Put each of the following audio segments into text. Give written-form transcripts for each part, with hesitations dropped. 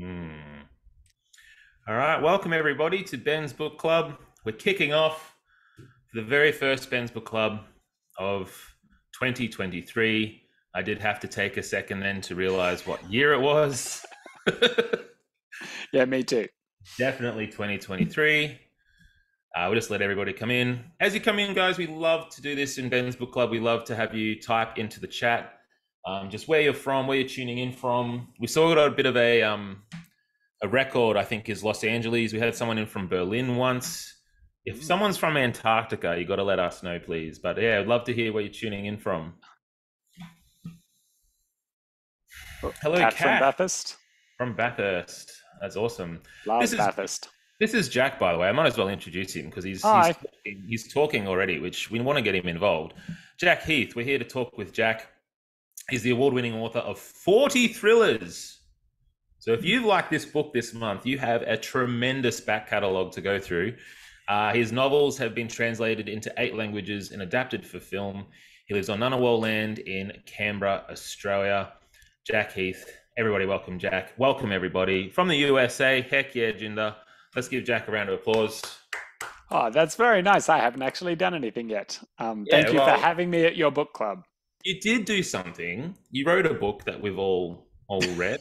Hmm. All right, welcome everybody to Ben's Book Club. We're kicking off the very first Ben's Book Club of 2023. I did have to take a second then to realize what year it was. Yeah, me too. Definitely 2023. We'll just let everybody come in. As you come in, guys, we love to do this in Ben's Book Club. We love to have you type into the chat just where you're from, where you're tuning in from. We saw got a bit of a record, I think, is Los Angeles. We had someone in from Berlin once. If someone's from Antarctica, you got to let us know, please. But yeah, I'd love to hear where you're tuning in from. Hello, Cat from Kat Bathurst. from Bathurst. That's awesome. This Love is Bathurst. this is Jack, by the way. I might as well introduce him because Hi. he's talking already, which we want to get him involved. Jack Heath. We're here to talk with Jack. He's the award-winning author of 40 thrillers. So if you've liked this book this month, you have a tremendous back catalogue to go through. His novels have been translated into 8 languages and adapted for film. He lives on Ngunnawal land in Canberra, Australia. Jack Heath. Everybody welcome Jack. Welcome everybody. From the USA. Heck yeah, Jinder. Let's give Jack a round of applause. Oh, that's very nice. I haven't actually done anything yet. Yeah, Thank you for having me at your book club. You did do something. You wrote a book that we've all read.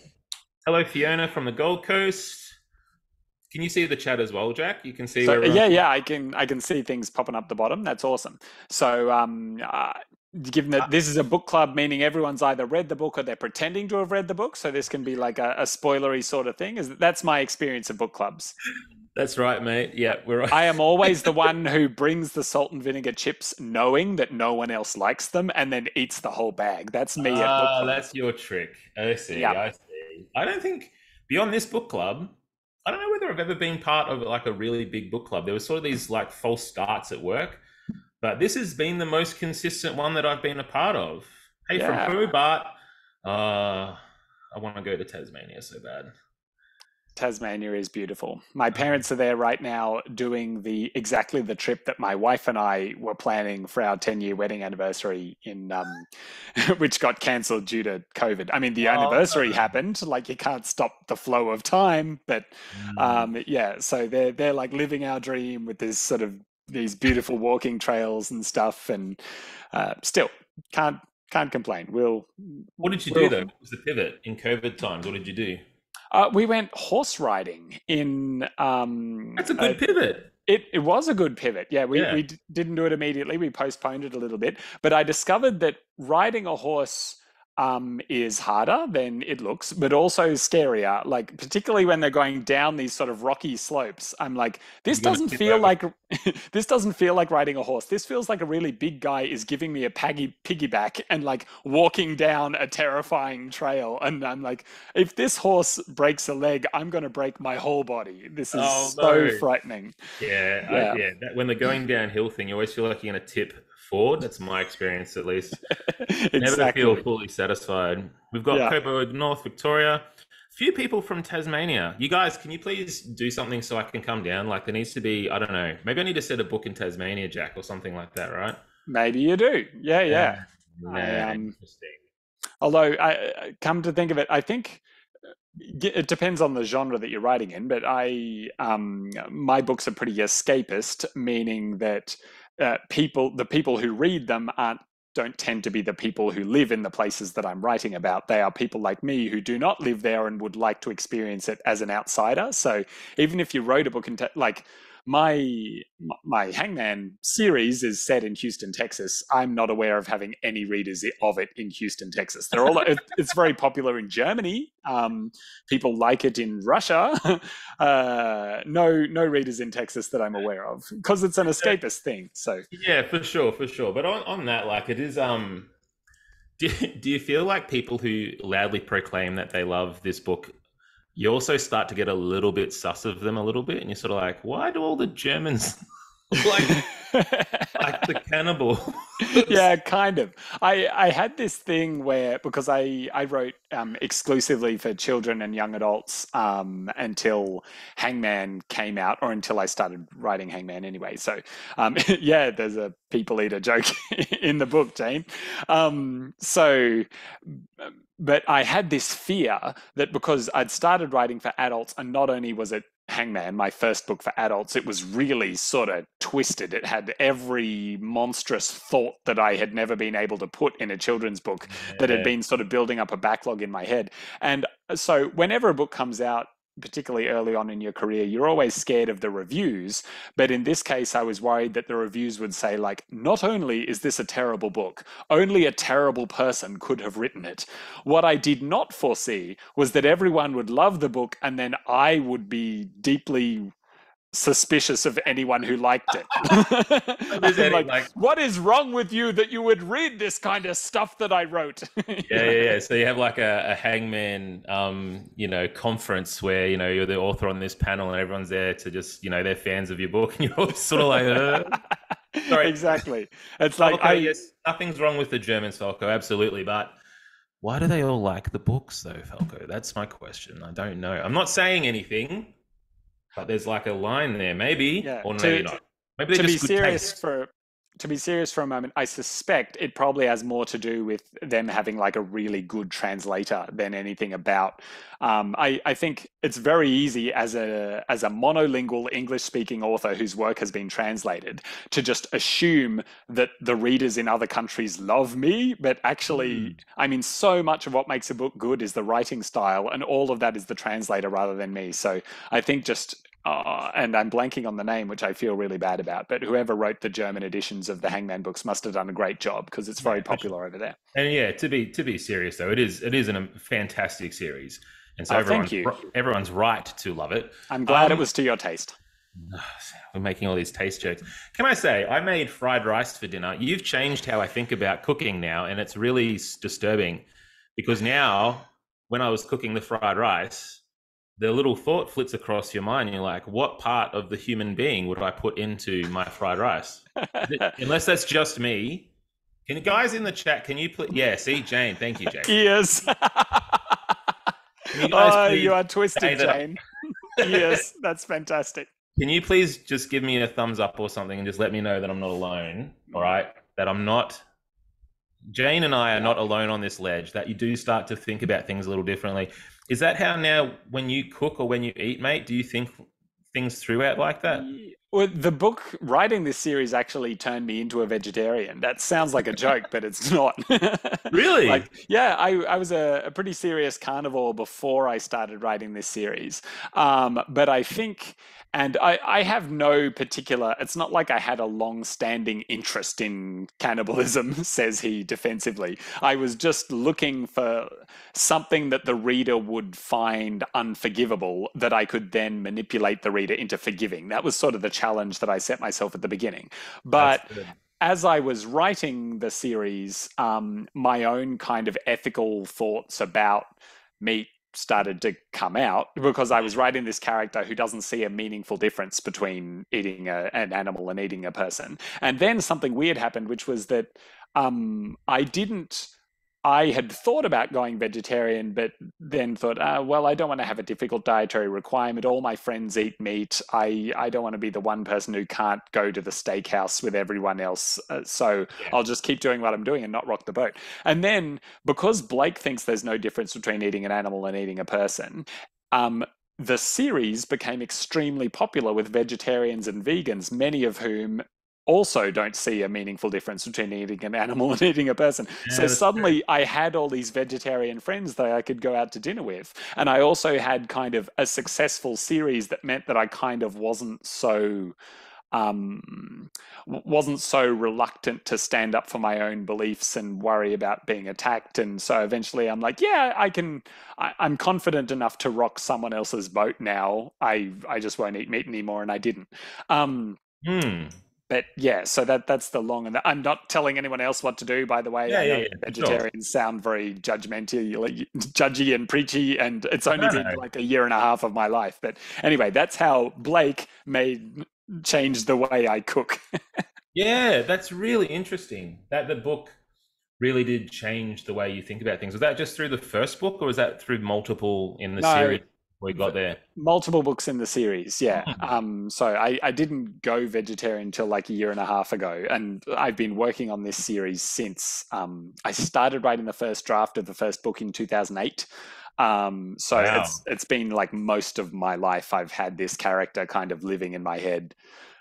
Hello, Fiona from the Gold Coast. Can you see the chat as well, Jack? You can see So where yeah, I can see things popping up the bottom. That's awesome. So given that this is a book club, meaning everyone's either read the book or they're pretending to have read the book, so this can be like a spoilery sort of thing. That's my experience of book clubs. That's right, mate. Yeah, we're right. I am always the one who brings the salt and vinegar chips knowing that no one else likes them and then eats the whole bag. That's me at book club. That's your trick. I see. Yeah. I see. I don't think beyond this book club, I don't know whether I've ever been part of like a really big book club. There was sort of these like false starts at work, but this has been the most consistent one that I've been a part of. Hey, from Yeah. Hobart, I want to go to Tasmania so bad. Tasmania is beautiful. My parents are there right now doing exactly the trip that my wife and I were planning for our 10-year wedding anniversary in which got cancelled due to COVID. I mean, the anniversary happened, like you can't stop the flow of time, but yeah, so they're like living our dream with this sort of these beautiful walking trails and stuff, and still can't complain. What did you do though? What was the pivot in COVID times? What did you do? We went horse riding in. That's a good pivot. It was a good pivot. Yeah, we didn't do it immediately. We postponed it a little bit. But I discovered that riding a horse is harder than it looks, but also scarier. Like particularly when they're going down these sort of rocky slopes. I'm like, this doesn't feel like this doesn't feel like riding a horse. This feels like a really big guy is giving me a piggyback and like walking down a terrifying trail. And I'm like, if this horse breaks a leg, I'm going to break my whole body. This is so frightening. Yeah. When they're going downhill thing, you always feel like you're going to tip forward. That's my experience, at least. Exactly. Never feel fully satisfied. We've got Coburg, North Victoria. Few people from Tasmania. You guys, can you please do something so I can come down? Like there needs to be, I don't know, maybe I need to set a book in Tasmania, Jack, or something like that, right? Maybe you do. Yeah. Interesting. Although, I come to think of it, I think it depends on the genre that you're writing in, but my books are pretty escapist, meaning that the people who read them don't tend to be the people who live in the places that I'm writing about. They are people like me who do not live there and would like to experience it as an outsider. So even if you wrote a book like my Hangman series is set in Houston, Texas. I'm not aware of having any readers of it in Houston, Texas. They're all it's very popular in Germany. People like it in Russia. No readers in Texas that I'm aware of because it's an escapist thing. So yeah, for sure. But on that, like it is. Do you feel like people who loudly proclaim that they love this book, you also start to get a little bit sus of them a little bit, and you're sort of like, why do all the Germans like the cannibal. Yeah, kind of. I had this thing where because I wrote exclusively for children and young adults until Hangman came out, or until I started writing Hangman anyway. So yeah, there's a people eater joke in the book, Jane. So but I had this fear that because I'd started writing for adults, and not only was it Hangman, my first book for adults, it was really sort of twisted. It had every monstrous thought that I had never been able to put in a children's book that had Yeah. been sort of building up a backlog in my head. And so whenever a book comes out, particularly early on in your career, you're always scared of the reviews. But in this case, I was worried that the reviews would say, like, not only is this a terrible book, only a terrible person could have written it. What I did not foresee was that everyone would love the book and then I would be deeply suspicious of anyone who liked it. I'm just I'm adding, like, like, what is wrong with you that you would read this kind of stuff that I wrote? yeah. So you have like a Hangman, conference where you're the author on this panel, and everyone's there to just, they're fans of your book, and you're sort of like, sorry. Exactly. It's like Falco, yes, nothing's wrong with the Germans, Falco, absolutely, but why do they all like the books, though, Falco? That's my question. I don't know. I'm not saying anything, but there's like a line there, maybe, yeah. or maybe not. Maybe To they're be just good serious taste. to be serious for a moment, I suspect it probably has more to do with them having like a really good translator than anything about. I think it's very easy as a monolingual English speaking author whose work has been translated to just assume that the readers in other countries love me, but actually, I mean, so much of what makes a book good is the writing style, and all of that is the translator rather than me. So I think just and I'm blanking on the name, which I feel really bad about. But whoever wrote the German editions of the Hangman books must have done a great job because it's very Yeah, for sure. popular over there. And yeah, to be serious though, it is a fantastic series, and so Oh, thank you. everyone's right to love it. I'm glad it was to your taste. We're making all these taste jokes. Can I say I made fried rice for dinner? You've changed how I think about cooking now, and it's really disturbing because now when I was cooking the fried rice, the little thought flits across your mind. You're like, what part of the human being would I put into my fried rice? Unless that's just me. Can you guys in the chat, can you please? Yeah, see, Jane. Thank you, Jane. Yes. Can you guys please you are say twisted, that? Jane. Yes, that's fantastic. Can you please just give me a thumbs up or something and just let me know that I'm not alone? All right. That I'm not. Jane and I are not alone on this ledge, that you do start to think about things a little differently. Is that how now when you cook or when you eat, mate, do you think things throughout like that? Well, the book writing this series actually turned me into a vegetarian. That sounds like a joke, but it's not. Really? Like, yeah, I was a pretty serious carnivore before I started writing this series. But I think, and I have no particular, it's not like I had a long-standing interest in cannibalism, says he defensively. I was just looking for something that the reader would find unforgivable that I could then manipulate the reader into forgiving. That was sort of the challenge that I set myself at the beginning. That's But good. as I was writing the series, my own kind of ethical thoughts about meat started to come out because I was writing this character who doesn't see a meaningful difference between eating an animal and eating a person. And then something weird happened, which was that I didn't. I had thought about going vegetarian, but then thought, well, I don't want to have a difficult dietary requirement. All my friends eat meat. I don't want to be the one person who can't go to the steakhouse with everyone else. So Yeah. I'll just keep doing what I'm doing and not rock the boat. And then because Blake thinks there's no difference between eating an animal and eating a person, the series became extremely popular with vegetarians and vegans, many of whom also don't see a meaningful difference between eating an animal and eating a person. Yeah, So that's true. suddenly I had all these vegetarian friends that I could go out to dinner with. And I also had kind of a successful series that meant that I kind of wasn't so reluctant to stand up for my own beliefs and worry about being attacked. And so eventually I'm like, yeah, I'm confident enough to rock someone else's boat now. I just won't eat meat anymore, and I didn't. But yeah, so that's the long, and I'm not telling anyone else what to do, by the way. Yeah, I know yeah, for sure. vegetarians sound very judgy and preachy, and it's only No, been no. like a year and a half of my life. But anyway, that's how Blake made changed the way I cook. Yeah, that's really interesting. That the book really did change the way you think about things. Was that just through the first book, or was that through multiple in the No, series we got there? multiple books in the series, yeah. Hmm. So I didn't go vegetarian until like a year and a half ago, and I've been working on this series since. I started writing the first draft of the first book in 2008. So Wow. it's been like most of my life I've had this character kind of living in my head.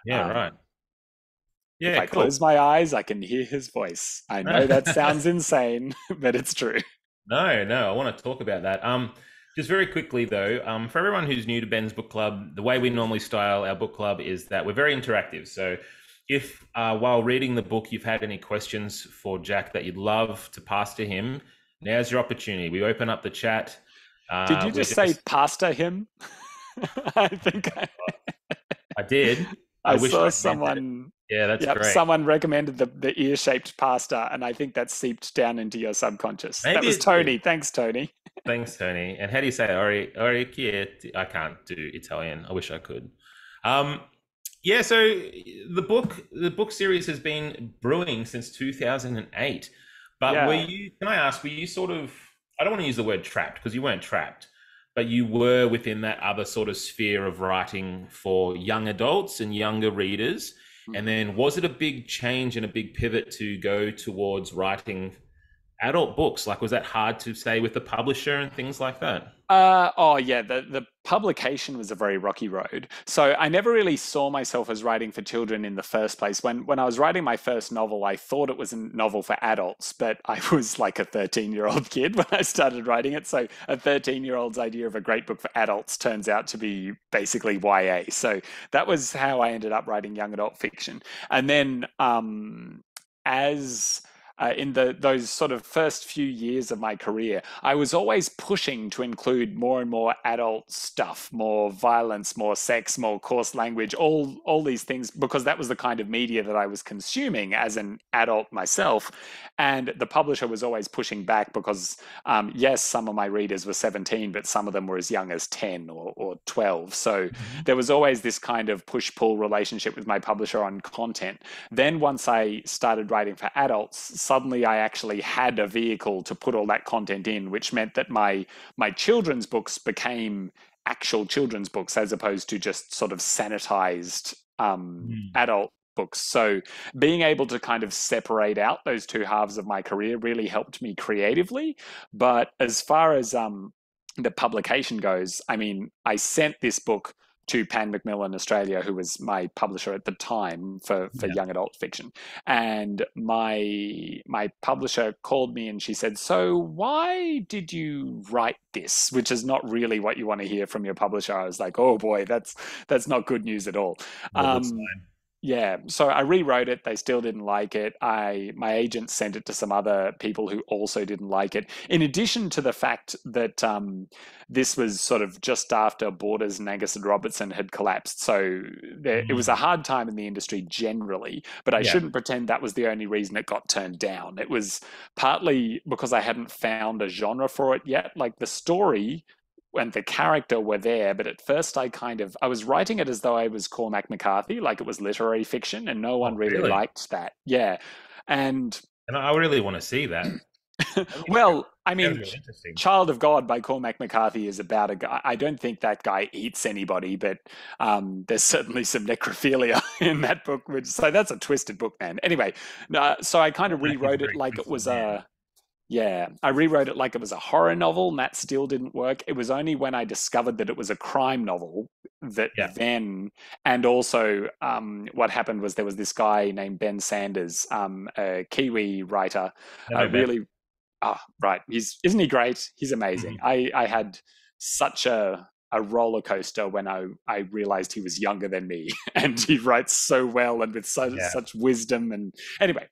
Yeah, right. Um, if Yeah, I cool. close my eyes, I can hear his voice. I know that sounds insane, but it's true. No, no, I want to talk about that. Just very quickly though, for everyone who's new to Ben's book club, the way we normally style our book club is that we're very interactive. So, if while reading the book you've had any questions for Jack that you'd love to pass to him, now's your opportunity. We open up the chat. Did you We're just say just, pasta him? I think I did. I I wish saw I meant it. someone, Yeah, that's yep, great. someone recommended the ear-shaped pasta, and I think that seeped down into your subconscious. That Maybe was it did. Tony. Thanks, Tony. Thanks, Tony. And how do you say it? Orecchiette? I can't do Italian. I wish I could. Um, yeah, so the book series has been brewing since 2008. But Yeah. can I ask, were you sort of, I don't want to use the word trapped because you weren't trapped, but you were within that other sort of sphere of writing for young adults and younger readers. And Mhm. then was it a big change and a big pivot to go towards writing adult books? Like, was that hard to say with the publisher and things like that? Oh yeah, the publication was a very rocky road. So I never really saw myself as writing for children in the first place. When I was writing my first novel, I thought it was a novel for adults, but I was like a 13-year-old kid when I started writing it. So a 13-year-old's idea of a great book for adults turns out to be basically YA. So that was how I ended up writing young adult fiction. And then as in those sort of first few years of my career, I was always pushing to include more and more adult stuff, more violence, more sex, more coarse language, all these things, because that was the kind of media that I was consuming as an adult myself. And the publisher was always pushing back because, yes, some of my readers were 17, but some of them were as young as 10 or 12. So Mhm. there was always this kind of push-pull relationship with my publisher on content. Then once I started writing for adults, suddenly I actually had a vehicle to put all that content in, which meant that my children's books became actual children's books as opposed to just sort of sanitized Mm. adult books. So being able to kind of separate out those two halves of my career really helped me creatively. But as far as the publication goes, I mean, I sent this book to Pan Macmillan Australia, who was my publisher at the time for Yeah. young adult fiction. And my publisher called me and she said, "So why did you write this?" Which is not really what you want to hear from your publisher. I was like, "Oh boy, that's not good news at all." Not a good Um, sign. yeah, so I rewrote it. They still didn't like it. My agent sent it to some other people who also didn't like it. In addition to the fact that this was sort of just after Borders and Angus and Robertson had collapsed, so it was a Mm. hard time in the industry generally. But I Yeah. shouldn't pretend that was the only reason it got turned down. It was partly because I hadn't found a genre for it yet. Like the story and the character were there, but at first I was writing it as though I was Cormac McCarthy, like it was literary fiction, and no one Oh, really really? liked that. Yeah. And And I really want to see that. Let me know. well, I Sounds mean, really interesting. Child of God by Cormac McCarthy is about a guy. I don't think that guy eats anybody, but there's certainly some necrophilia in that book. So that's a twisted book, man. Anyway, so I kind of Mac is a rewrote it very like it twisted was man. a yeah, I rewrote it like it was a horror novel, and that still didn't work. It was only when I discovered that it was a crime novel that Yeah. then, and also what happened was there was this guy named Ben Sanders, a Kiwi writer, I know Ben. really. Ah, right. Isn't he great? He's amazing. Mhm. I had such a roller coaster when I realized he was younger than me, and he writes so well and with Yeah. such wisdom. And anyway,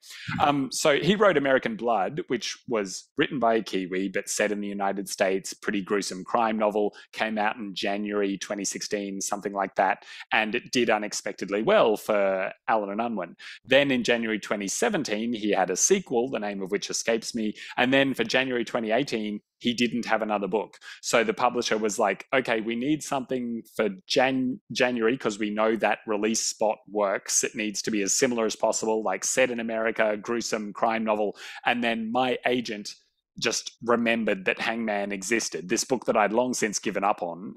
so he wrote American Blood, which was written by a Kiwi but set in the United States, pretty gruesome crime novel. Came out in January 2016, something like that, and it did unexpectedly well for Allen and Unwin. Then in January 2017, he had a sequel, the name of which escapes me, and then for January 2018, he didn't have another book. So the publisher was like, okay, we need something for January because we know that release spot works. It needs to be as similar as possible, like set in America, gruesome crime novel. And then my agent just remembered that Hangman existed. This book that I'd long since given up on,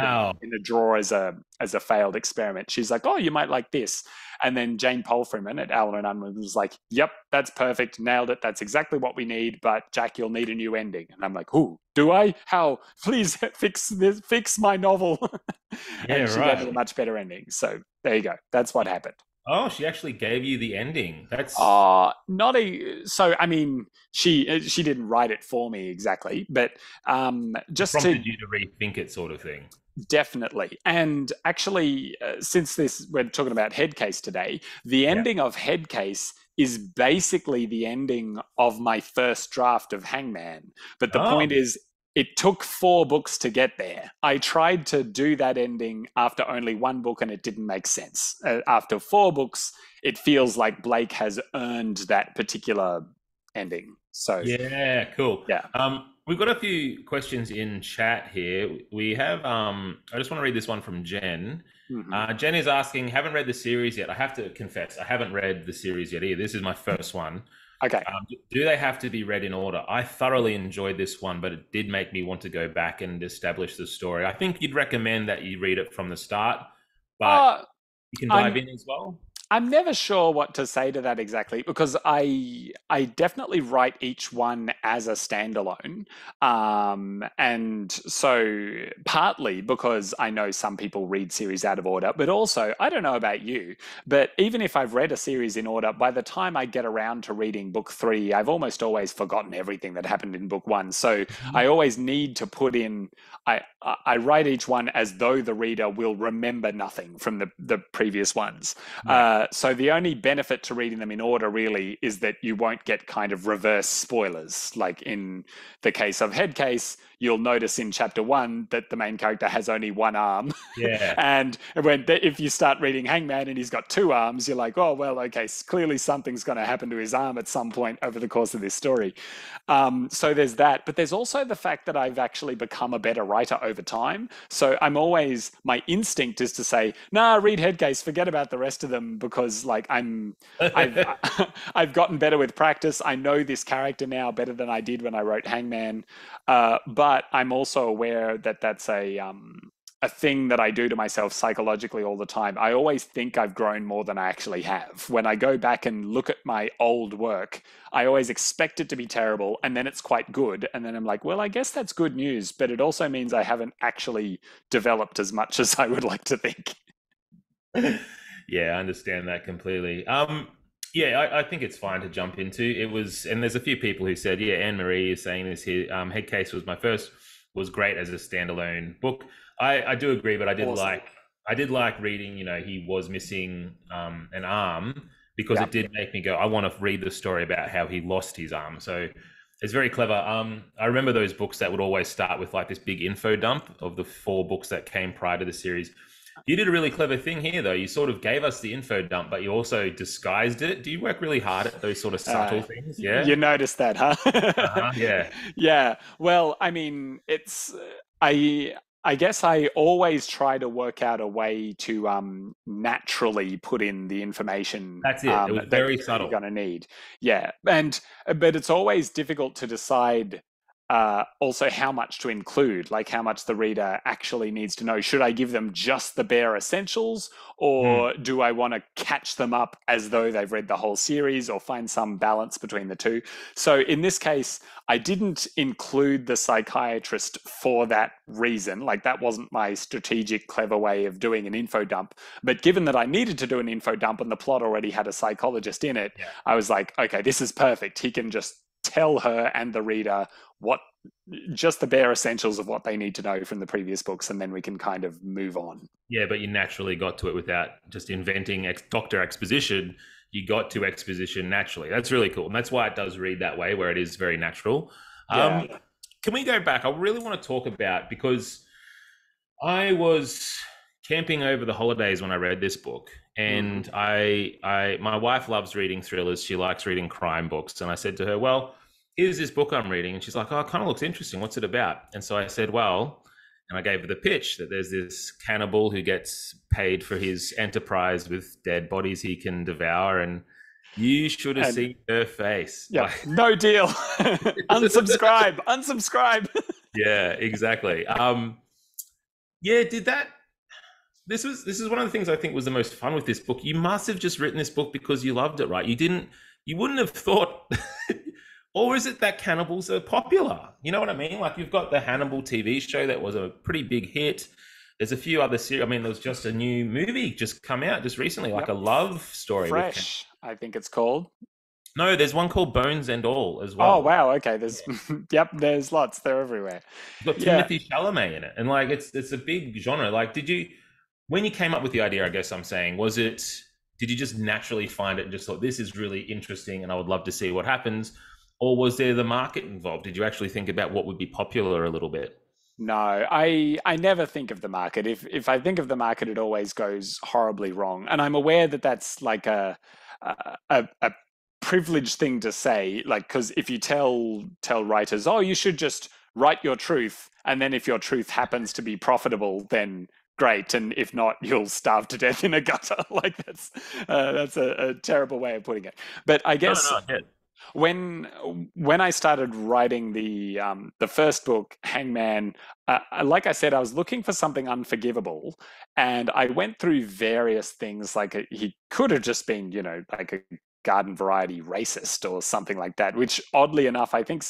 Wow. in a drawer as a failed experiment. She's like, "Oh, you might like this," and then Jane Polfreman at Allen and Unwin was like, "Yep, that's perfect, nailed it. That's exactly what we need. But Jack, you'll need a new ending." And I'm like, "Who do I? How? Please fix my novel." Yeah, And she gave me a right. much better ending. So there you go. That's what happened. Oh, she actually gave you the ending. That's Not a. So I mean, she didn't write it for me exactly, but just to prompted you to rethink it, sort of thing. definitely. And actually, since we're talking about Headcase today, the Yeah. ending of Headcase is basically the ending of my first draft of Hangman. But the Oh, point is, it took 4 books to get there. I tried to do that ending after only 1 book and it didn't make sense. After 4 books, it feels like Blake has earned that particular ending. So, yeah, cool. yeah. We've got a few questions in chat here. We have I just want to read this one from Jen. Mhm. Jen is asking, haven't read the series yet. I have to confess, I haven't read the series yet either. This is my first one. Okay. Do they have to be read in order? I thoroughly enjoyed this one, but it did make me want to go back and establish the story. I think you'd recommend that you read it from the start, but Uh, you can dive I'm in as well. I'm never sure what to say to that exactly because I definitely write each one as a standalone, and so partly because I know some people read series out of order, but also I don't know about you, but even if I've read a series in order, by the time I get around to reading book 3, I've almost always forgotten everything that happened in book 1. So I Mhm. always need to put in. I write each one as though the reader will remember nothing from the previous ones. Yeah. So the only benefit to reading them in order really is that you won't get kind of reverse spoilers. Like in the case of Headcase, you'll notice in chapter 1 that the main character has only 1 arm. Yeah. And if you start reading Hangman and he's got 2 arms, you're like, oh, well, okay, clearly something's going to happen to his arm at some point over the course of this story. So there's that. But there's also the fact that I've actually become a better writer over time. So my instinct is to say, nah, read Headcase, forget about the rest of them because like I've I've gotten better with practice. I know this character now better than I did when I wrote Hangman. But I'm also aware that that's a thing that I do to myself psychologically all the time. I always think I've grown more than I actually have. When I go back and look at my old work, I always expect it to be terrible and then it's quite good. And then I'm like, well, I guess that's good news, but it also means I haven't actually developed as much as I would like to think. Yeah, I understand that completely. Yeah, I think it's fine to jump into. It was, and there's a few people who said, yeah, Anne Marie is saying this here. Headcase was my first, was great as a standalone book. I do agree, but Awesome. I did like reading. You know, he was missing an arm because Yeah. it did make me go, I want to read the story about how he lost his arm. So it's very clever. I remember those books that would always start with like this big info dump of the 4 books that came prior to the series. You did a really clever thing here, though. You sort of gave us the info dump, but you also disguised it. Do you work really hard at those sort of subtle things? Yeah. You noticed that, huh? Yeah. Yeah. Well, I mean, it's I guess I always try to work out a way to naturally put in the information That's it. It was that very you're subtle. going to need. Yeah, but it's always difficult to decide also how much to include, like how much the reader actually needs to know. Should I give them just the bare essentials, Hmm. or do I want to catch them up as though they've read the whole series, or find some balance between the two? So in this case, I didn't include the psychiatrist for that reason. Like that wasn't my strategic, clever way of doing an info dump. But given that I needed to do an info dump and the plot already had a psychologist in it, Yeah. I was like, okay, this is perfect. He can just tell her and the reader what just the bare essentials of what they need to know from the previous books, and then we can kind of move on. Yeah, but you naturally got to it without just inventing Doctor Exposition. You got to exposition naturally. That's really cool. And that's why it does read that way, where it is very natural. Yeah. Can we go back? I really want to talk about, because I was camping over the holidays when I read this book, Mm-hmm. and my wife loves reading thrillers. She likes reading crime books, and I said to her, "Well, here's this book I'm reading. And she's like, oh, it kind of looks interesting. What's it about? And so I said, well, and I gave her the pitch that there's this cannibal who gets paid for his enterprise with dead bodies he can devour. And you should have And seen her face. yeah, Like, no deal. Unsubscribe, unsubscribe. yeah, exactly. Yeah, did that. This is one of the things I think was the most fun with this book. You must have just written this book because you loved it, right? You wouldn't have thought, or is it that cannibals are popular? You know what I mean? Like you've got the Hannibal TV show that was a pretty big hit. There's a few other series. I mean, there was just a new movie just come out just recently, like Yep. a love story. Fresh, I think it's called. No, there's one called Bones and All as Oh well. wow, okay. There's yep, there's lots. They're everywhere. You've got Yeah. Timothy Chalamet in it, and like it's a big genre. Like, did you when you came up with the idea? I guess I'm saying, was it? Did you just naturally find it and just thought this is really interesting, and I would love to see what happens, or was there the market involved? Did you actually think about what would be popular a little bit? No, I never think of the market. If I think of the market, it always goes horribly wrong. And I'm aware that that's like a privileged thing to say, like because if you tell writers, oh, you should just write your truth, and then if your truth happens to be profitable, then great, and if not, you'll starve to death in a gutter. Like that's a terrible way of putting it. But I No, guess no, yeah. when I started writing the first book, Hangman, like I said, I was looking for something unforgivable, and I went through various things. Like he could have just been, like a garden variety racist or something like that, which oddly enough, I think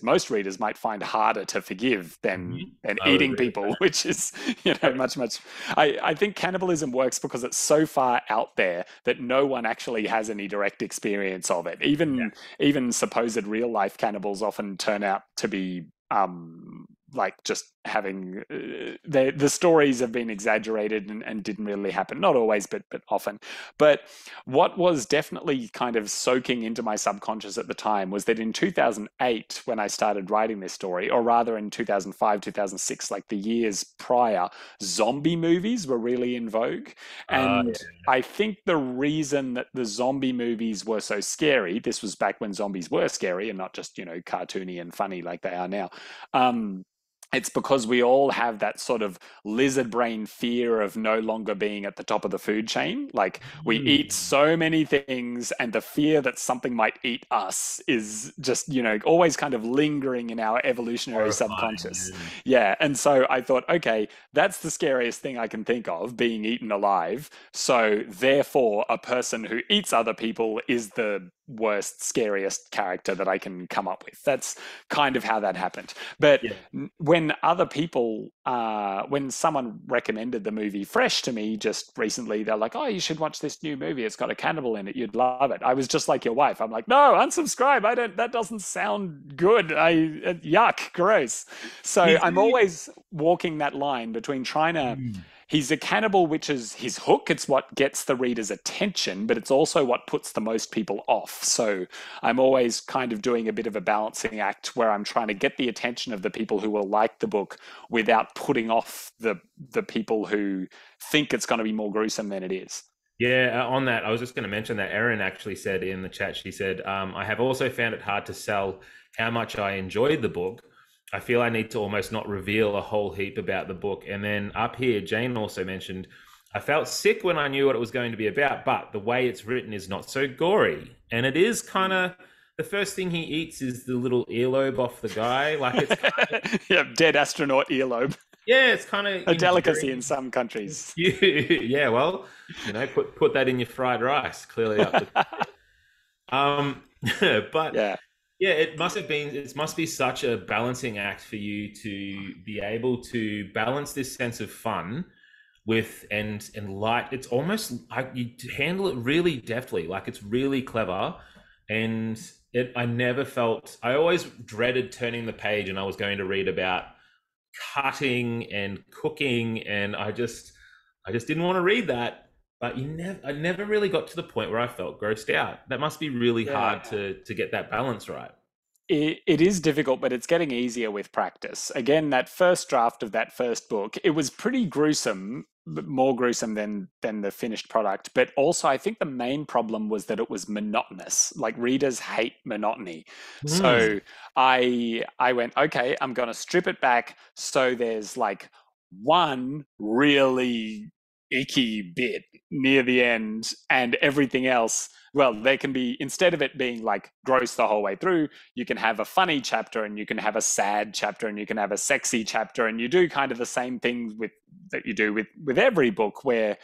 most readers might find harder to forgive than I would eating agree with people, that. which is, Yep. much. I think cannibalism works because it's so far out there that no one actually has any direct experience of it. Yeah. Even supposed real life cannibals often turn out to be like just having the stories have been exaggerated and didn't really happen. Not always, but often. But what was definitely kind of soaking into my subconscious at the time was that in 2008, when I started writing this story, or rather in 2005, 2006, like the years prior, zombie movies were really in vogue. Yeah. And I think the reason that the zombie movies were so scary, this was back when zombies were scary and not just, cartoony and funny like they are now. It's because we all have that sort of lizard brain fear of no longer being at the top of the food chain. Like we eat so many things, and the fear that something might eat us is just, always kind of lingering in our evolutionary subconscious. Horrifying. Yeah. And so I thought, okay, that's the scariest thing I can think of, being eaten alive. So therefore, a person who eats other people is the worst, scariest character that I can come up with. That's kind of how that happened. But Yeah. when other people, when someone recommended the movie Fresh to me just recently, they're like, oh, you should watch this new movie. It's got a cannibal in it. You'd love it. I was just like your wife. I'm like, no, unsubscribe. That doesn't sound good. Yuck, gross. So I'm always walking that line between trying to, he's a cannibal, which is his hook. It's what gets the reader's attention, but it's also what puts the most people off. So I'm always kind of doing a bit of a balancing act where I'm trying to get the attention of the people who will like the book without putting off the people who think it's going to be more gruesome than it is. Yeah, on that, I was just going to mention that Erin actually said in the chat, she said, I have also found it hard to sell how much I enjoyed the book. I feel I need to almost not reveal a whole heap about the book. And then up here, Jane also mentioned, I felt sick when I knew what it was going to be about, but the way it's written is not so gory. And it is kind of, the first thing he eats is the little earlobe off the guy. Like it's kind of, Yeah, dead astronaut earlobe. yeah, it's kind of A delicacy in some countries. Yeah, well, put that in your fried rice. Clearly up the but Yeah. yeah, it must be such a balancing act for you to be able to balance this sense of fun with and light. It's almost like you handle it really deftly, like it's really clever. And I always dreaded turning the page and I was going to read about cutting and cooking, and I just didn't want to read that. But I never really got to the point where I felt grossed out. That must be really hard to get that balance right. It is difficult, but it's getting easier with practice. Again, that first draft of that first book, it was pretty gruesome more gruesome than the finished product. But also, I think the main problem was that it was monotonous. Like readers hate monotony. Hmm. So I went, okay, I'm gonna strip it back so there's like one really icky bit near the end, and everything else, well, there can be, instead of it being like gross the whole way through, you can have a funny chapter, and you can have a sad chapter, and you can have a sexy chapter, and you do kind of the same things with that you do with every book, where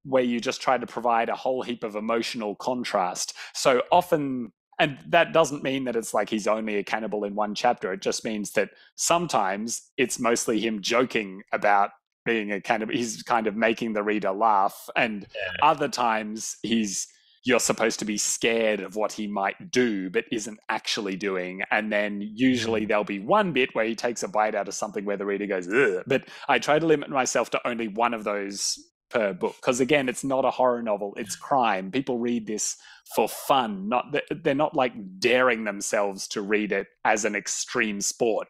you just try to provide a whole heap of emotional contrast. So often, and that doesn't mean that it's like he's only a cannibal in one chapter. It just means that sometimes it's mostly him joking about being a cannibal. He's kind of making the reader laugh, and other times you're supposed to be scared of what he might do, but isn't actually doing. And then usually Hmm. there'll be one bit where he takes a bite out of something where the reader goes, ugh. But I try to limit myself to only one of those per book. Because again, it's not a horror novel, it's crime. People read this for fun. They're not like daring themselves to read it as an extreme sport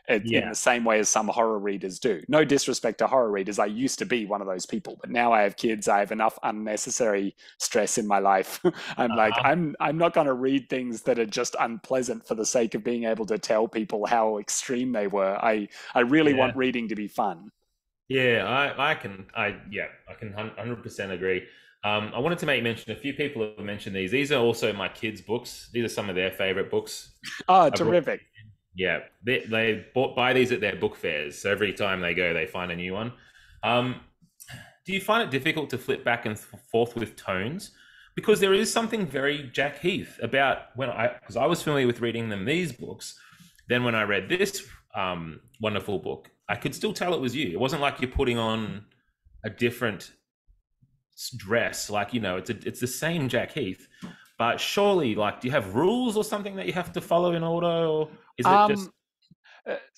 in Yeah. the same way as some horror readers do. No disrespect to horror readers. I used to be one of those people, but now I have kids. I have enough unnecessary stress in my life. I'm like, Uh-huh. I'm not going to read things that are just unpleasant for the sake of being able to tell people how extreme they were. I really Yeah. want reading to be fun. Yeah, I can 100% agree. I wanted to make mention, a few people have mentioned these. These are also my kids' books. These are some of their favorite books. Oh, I brought, terrific. yeah, buy these at their book fairs. So every time they go, they find a new one. Um, do you find it difficult to flip back and forth with tones? Because there is something very Jack Heath about because I was familiar with reading them these books. Then when I read this wonderful book, I could still tell it was you. It wasn't like you're putting on a different dress. Like, it's the same Jack Heath, but surely, like, do you have rules or something that you have to follow in order, or is it just Um,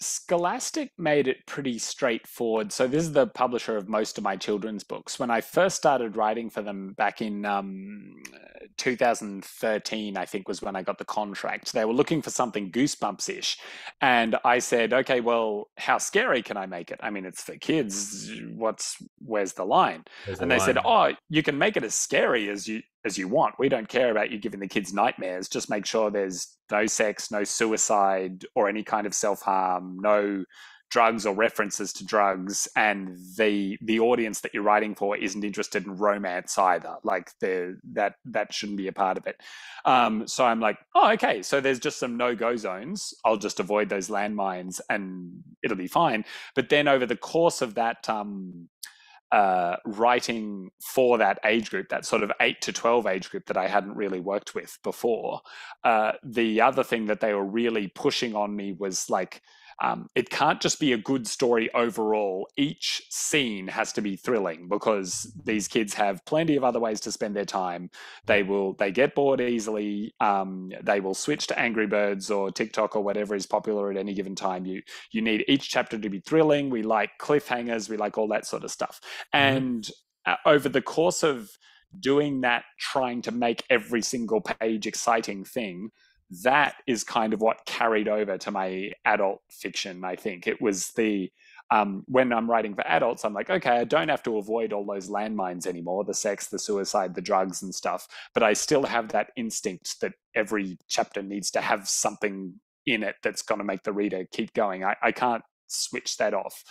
Scholastic made it pretty straightforward. So this is the publisher of most of my children's books. When I first started writing for them back in 2013, I think was when I got the contract. They were looking for something Goosebumps-ish, and I said, "Okay, well, how scary can I make it? I mean, it's for kids. Where's the line?" there's a And they said, line? "Oh, you can make it as scary as you want. We don't care about you giving the kids nightmares. Just make sure there's no sex, no suicide, or any kind of self-harm, no drugs or references to drugs, and the audience that you're writing for isn't interested in romance either. Like that shouldn't be a part of it." So I'm like, oh, okay. So there's just some no-go zones. I'll just avoid those landmines, and it'll be fine. But then over the course of that writing for that age group, that sort of 8 to 12 age group that I hadn't really worked with before. The other thing that they were really pushing on me was like, it can't just be a good story overall. Each scene has to be thrilling because these kids have plenty of other ways to spend their time. Yeah. They get bored easily. They will switch to Angry Birds or TikTok or whatever is popular at any given time. You need each chapter to be thrilling. We like cliffhangers. We like all that sort of stuff. Hmm. And over the course of doing that, trying to make every single page exciting thing, that is kind of what carried over to my adult fiction. I think it was when I'm writing for adults, I'm like, okay, I don't have to avoid all those landmines anymore, the sex, the suicide, the drugs and stuff, but I still have that instinct that every chapter needs to have something in it that's going to make the reader keep going. I can't switch that off.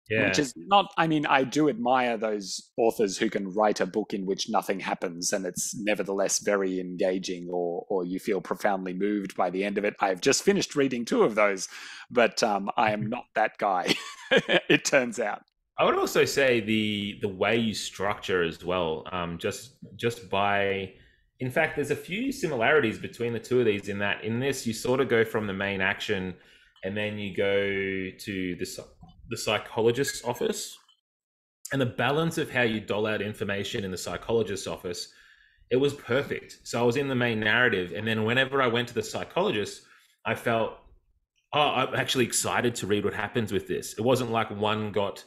Which Yeah. is not, I mean, I do admire those authors who can write a book in which nothing happens and it's nevertheless very engaging, or you feel profoundly moved by the end of it. I've just finished reading two of those, but I am not that guy, it turns out. I would also say the way you structure as well, just by, in fact, there's a few similarities between the two of these, in that in this you sort of go from the main action, and then you go to the psychologist's office, and the balance of how you dole out information in the psychologist's office, it was perfect. So I was in the main narrative, and then whenever I went to the psychologist, I felt, oh, I'm actually excited to read what happens with this. It wasn't like one got,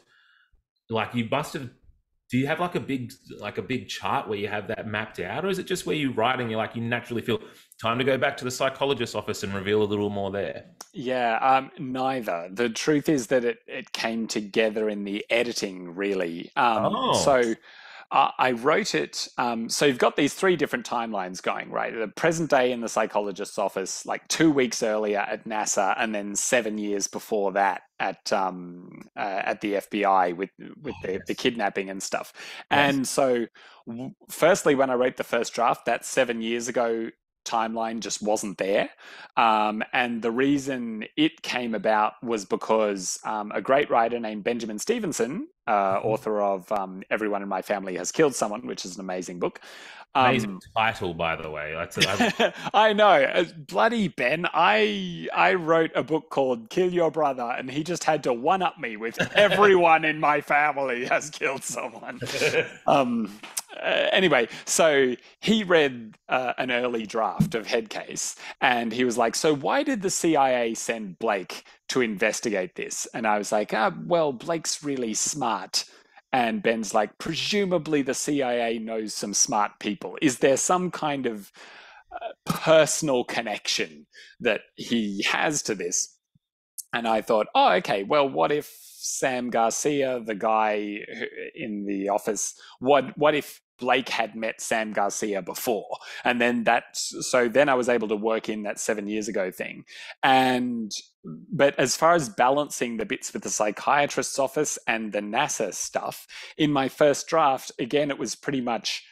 like, you must have do you have like a big chart where you have that mapped out, or is it just where you write and you're like you naturally feel time to go back to the psychologist's office and reveal a little more there? Yeah, neither. The truth is that it came together in the editing, really. Oh, I wrote it. So you've got these three different timelines going, right? The present day in the psychologist's office, like 2 weeks earlier at NASA, and then 7 years before that at the FBI with the yes, kidnapping and stuff. yes, And so, firstly, when I wrote the first draft, that 7 years ago timeline just wasn't there. And the reason it came about was because a great writer named Benjamin Stevenson, author of Everyone in My Family Has Killed Someone, which is an amazing book. amazing Um, title, by the way. I know, bloody Ben. I wrote a book called Kill Your Brother, and he just had to one up me with everyone in my family has killed someone. Um, anyway, so he read an early draft of Headcase, and he was like, "So why did the CIA send Blake to investigate this?" And I was like, well, Blake's really smart." And Ben's like, presumably the CIA knows some smart people. Is there some kind of personal connection that he has to this? And I thought, oh, okay, well, what if Sam Garcia, the guy in the office, what if Blake had met Sam Garcia before? And then then I was able to work in that 7 years ago thing. And but as far as balancing the bits with the psychiatrist's office and the NASA stuff, in my first draft, again, it was pretty much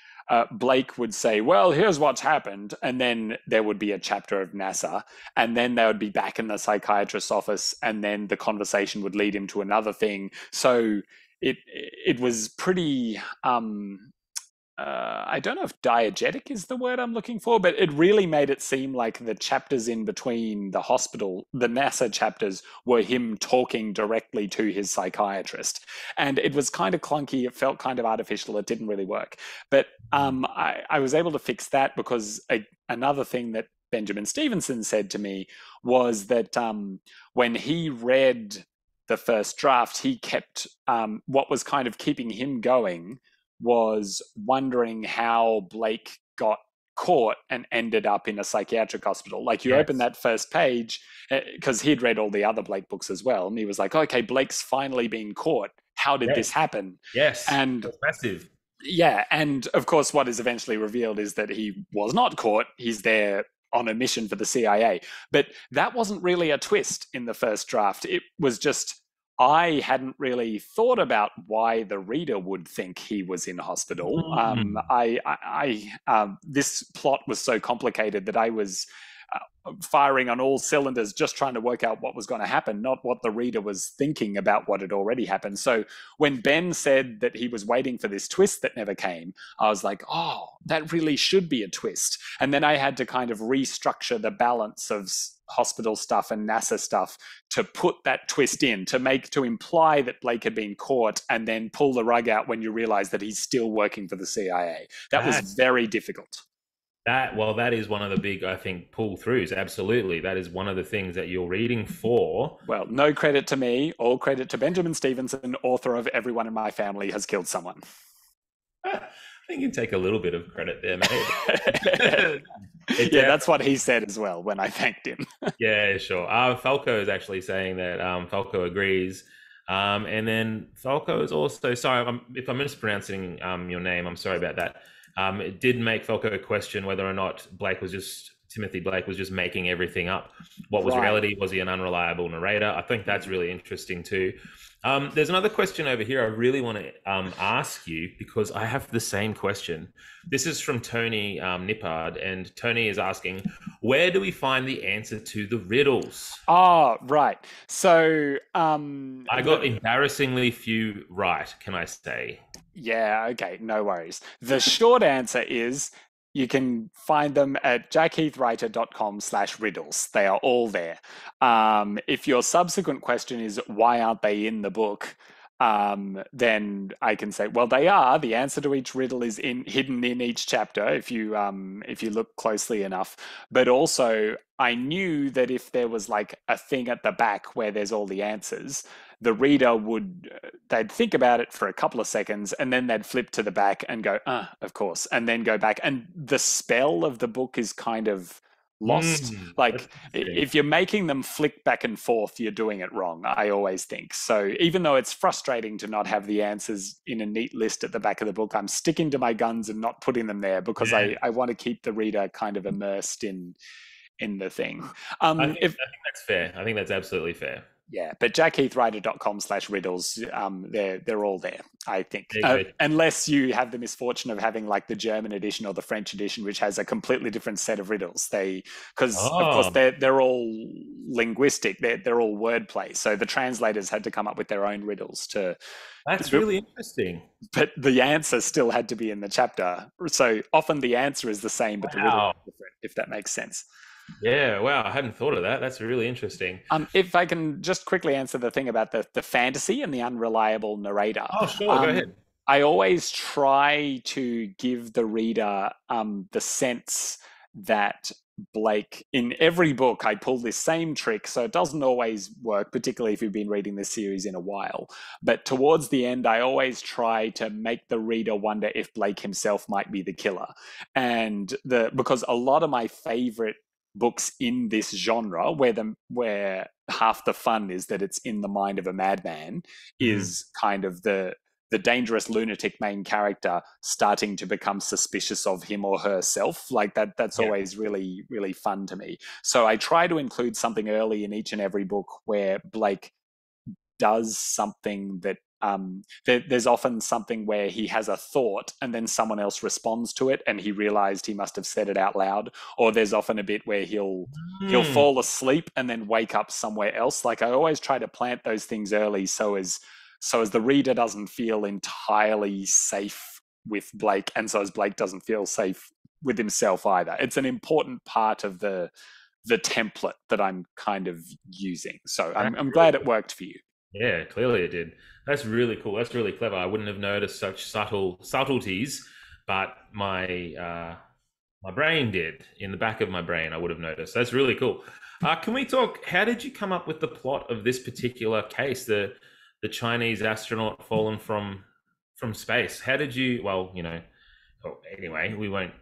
Blake would say, well, here's what's happened. And then there would be a chapter of NASA. And then they would be back in the psychiatrist's office. And then the conversation would lead him to another thing. So it was pretty I don't know if diegetic is the word I'm looking for, but it really made it seem like the chapters in between the NASA chapters, were him talking directly to his psychiatrist. And it was kind of clunky. It felt kind of artificial. It didn't really work. But I was able to fix that because another thing that Benjamin Stevenson said to me was that when he read the first draft, he kept what was kind of keeping him going was wondering how Blake got caught and ended up in a psychiatric hospital. Like you open yes, that first page, because he'd read all the other Blake books as well. And he was like, okay, Blake's finally been caught. How did this yes, happen? yes. And That's massive. yeah, and of course, what is eventually revealed is that he was not caught. He's there on a mission for the CIA. But that wasn't really a twist in the first draft. It was just I hadn't really thought about why the reader would think he was in hospital. Mm. This plot was so complicated that I was firing on all cylinders, just trying to work out what was going to happen, not what the reader was thinking about what had already happened. So when Ben said that he was waiting for this twist that never came, I was like, oh, that really should be a twist. And then I had to kind of restructure the balance of hospital stuff and NASA stuff to put that twist in, to imply that Blake had been caught and then pull the rug out when you realize that he's still working for the CIA. That was That's very difficult. that is one of the big, I think, pull throughs. Absolutely. That is one of the things that you're reading for. Well, no credit to me, all credit to Benjamin Stevenson, author of Everyone in My Family Has Killed Someone. I think you can take a little bit of credit there, mate. Yeah, that's what he said as well when I thanked him. Yeah, sure. Falco is actually saying that Falco agrees. And then Falco is also, sorry if I'm mispronouncing your name, I'm sorry about that. It did make Falco question whether or not Timothy Blake was just making everything up. What was Right. reality? Was he an unreliable narrator? I think that's really interesting too. There's another question over here I really want to ask you because I have the same question. This is from Tony Nippard, and Tony is asking, where do we find the answer to the riddles? Oh, right. So, I got embarrassingly few right, can I say? yeah, okay, no worries. The short answer is you can find them at jackheathwriter.com/riddles. They are all there. If your subsequent question is why aren't they in the book, then I can say, well, they are. The answer to each riddle is hidden in each chapter if you look closely enough. But also, I knew that if there was like a thing at the back where there's all the answers, the reader would, they'd think about it for a couple of seconds and then they'd flip to the back and go, of course, and then go back. And the spell of the book is kind of lost. That's Like interesting. if you're making them flick back and forth, you're doing it wrong, I always think. So even though it's frustrating to not have the answers in a neat list at the back of the book, I'm sticking to my guns and not putting them there because Yeah. I want to keep the reader kind of immersed in the thing. I think that's fair. I think that's absolutely fair. Yeah, but jackheathwriter.com/riddles, they're all there, I think. There you go. Unless you have the misfortune of having like the German edition or the French edition, which has a completely different set of riddles. Because of course Oh, they're all linguistic, they're all wordplay. So the translators had to come up with their own riddles that's really interesting. but the answer still had to be in the chapter. So often the answer is the same, but the riddle Wow. is different, if that makes sense. Yeah, wow. I hadn't thought of that. That's really interesting. If I can just quickly answer the thing about the fantasy and the unreliable narrator. Oh, sure. Go ahead. I always try to give the reader the sense that Blake, in every book, I pull this same trick, so it doesn't always work, particularly if you've been reading this series in a while. But towards the end, I always try to make the reader wonder if Blake himself might be the killer. And because a lot of my favorite books in this genre, where half the fun is that it's in the mind of a madman, is kind of the dangerous lunatic main character starting to become suspicious of him or herself. Like that's Yeah. always really, really fun to me. So I try to include something early in each and every book where Blake does something that there's often something where he has a thought and then someone else responds to it and he realized he must have said it out loud. Or there's often a bit where he'll fall asleep and then wake up somewhere else. Like I always try to plant those things early so as the reader doesn't feel entirely safe with Blake, and so as Blake doesn't feel safe with himself either. It's an important part of the template that I'm kind of using. So I'm glad it worked for you. Yeah, clearly it did. That's really cool. That's really clever. I wouldn't have noticed such subtleties, but my brain did. In the back of my brain, I would have noticed. That's really cool. Can we talk? How did you come up with the plot of this particular case? The Chinese astronaut fallen from space. How did you? Well, anyway, we won't.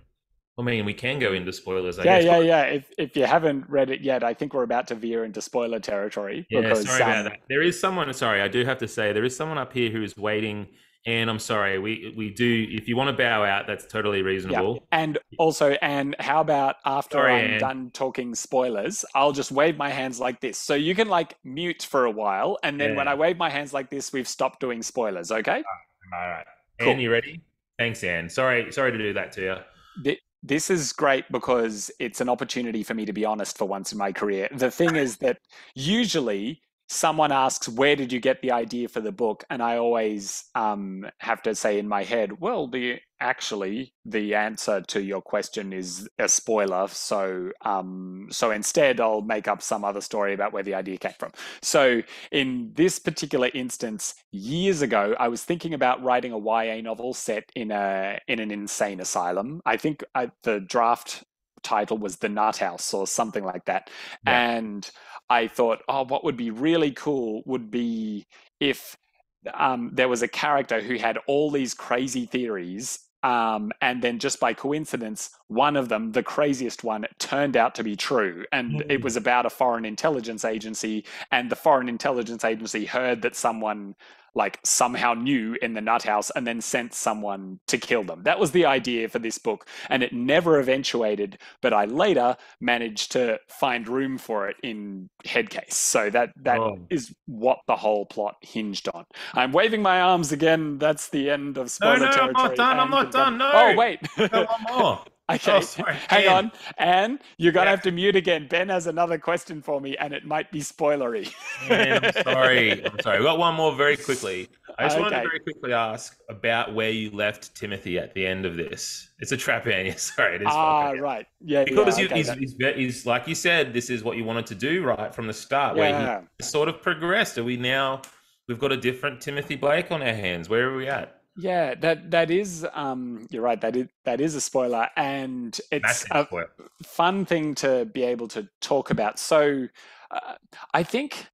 I mean, we can go into spoilers, I guess. Yeah. If you haven't read it yet, I think we're about to veer into spoiler territory. Yeah, because, sorry about that. There is someone. Sorry, I do have to say there is someone up here who is waiting, and I'm sorry. We do. If you want to bow out, that's totally reasonable. Yeah. And also, Anne, how about after I'm done talking spoilers, I'll just wave my hands like this, so you can like mute for a while, and then when I wave my hands like this, we've stopped doing spoilers. Okay. All right. Cool. Anne, you ready? Thanks, Anne. Sorry to do that to you. This is great because it's an opportunity for me to be honest for once in my career. The thing is that usually someone asks, where did you get the idea for the book? And I always have to say in my head, well, the answer to your question is a spoiler. So instead I'll make up some other story about where the idea came from. So in this particular instance, years ago, I was thinking about writing a YA novel set in an insane asylum. I think the draft title was The Nut House or something like that. Yeah. And I thought, what would be really cool would be if there was a character who had all these crazy theories, and then just by coincidence, one of them, the craziest one, turned out to be true. And it was about a foreign intelligence agency, and the foreign intelligence agency heard that someone like somehow knew in the nut house and then sent someone to kill them. That was the idea for this book, and it never eventuated, but I later managed to find room for it in Headcase. So that is what the whole plot hinged on. I'm waving my arms again. That's the end of spoiler territory. I'm not done. No. Oh, wait. No, one more. Okay, Oh, sorry. hang on. Anne, you're going to have to mute again. Ben has another question for me, and it might be spoilery. Man, I'm sorry. We've got one more very quickly. I just wanted to Okay. very quickly ask about where you left Timothy at the end of this. It's a trap, Annie. Sorry, it is. Right. Yeah. Because Okay, he's like you said, this is what you wanted to do right from the start, where he sort of progressed. We've got a different Timothy Blake on our hands. Where are we at? Yeah, that is you're right, that is a spoiler, and it's Massive a spoiler. fun thing to be able to talk about. So I think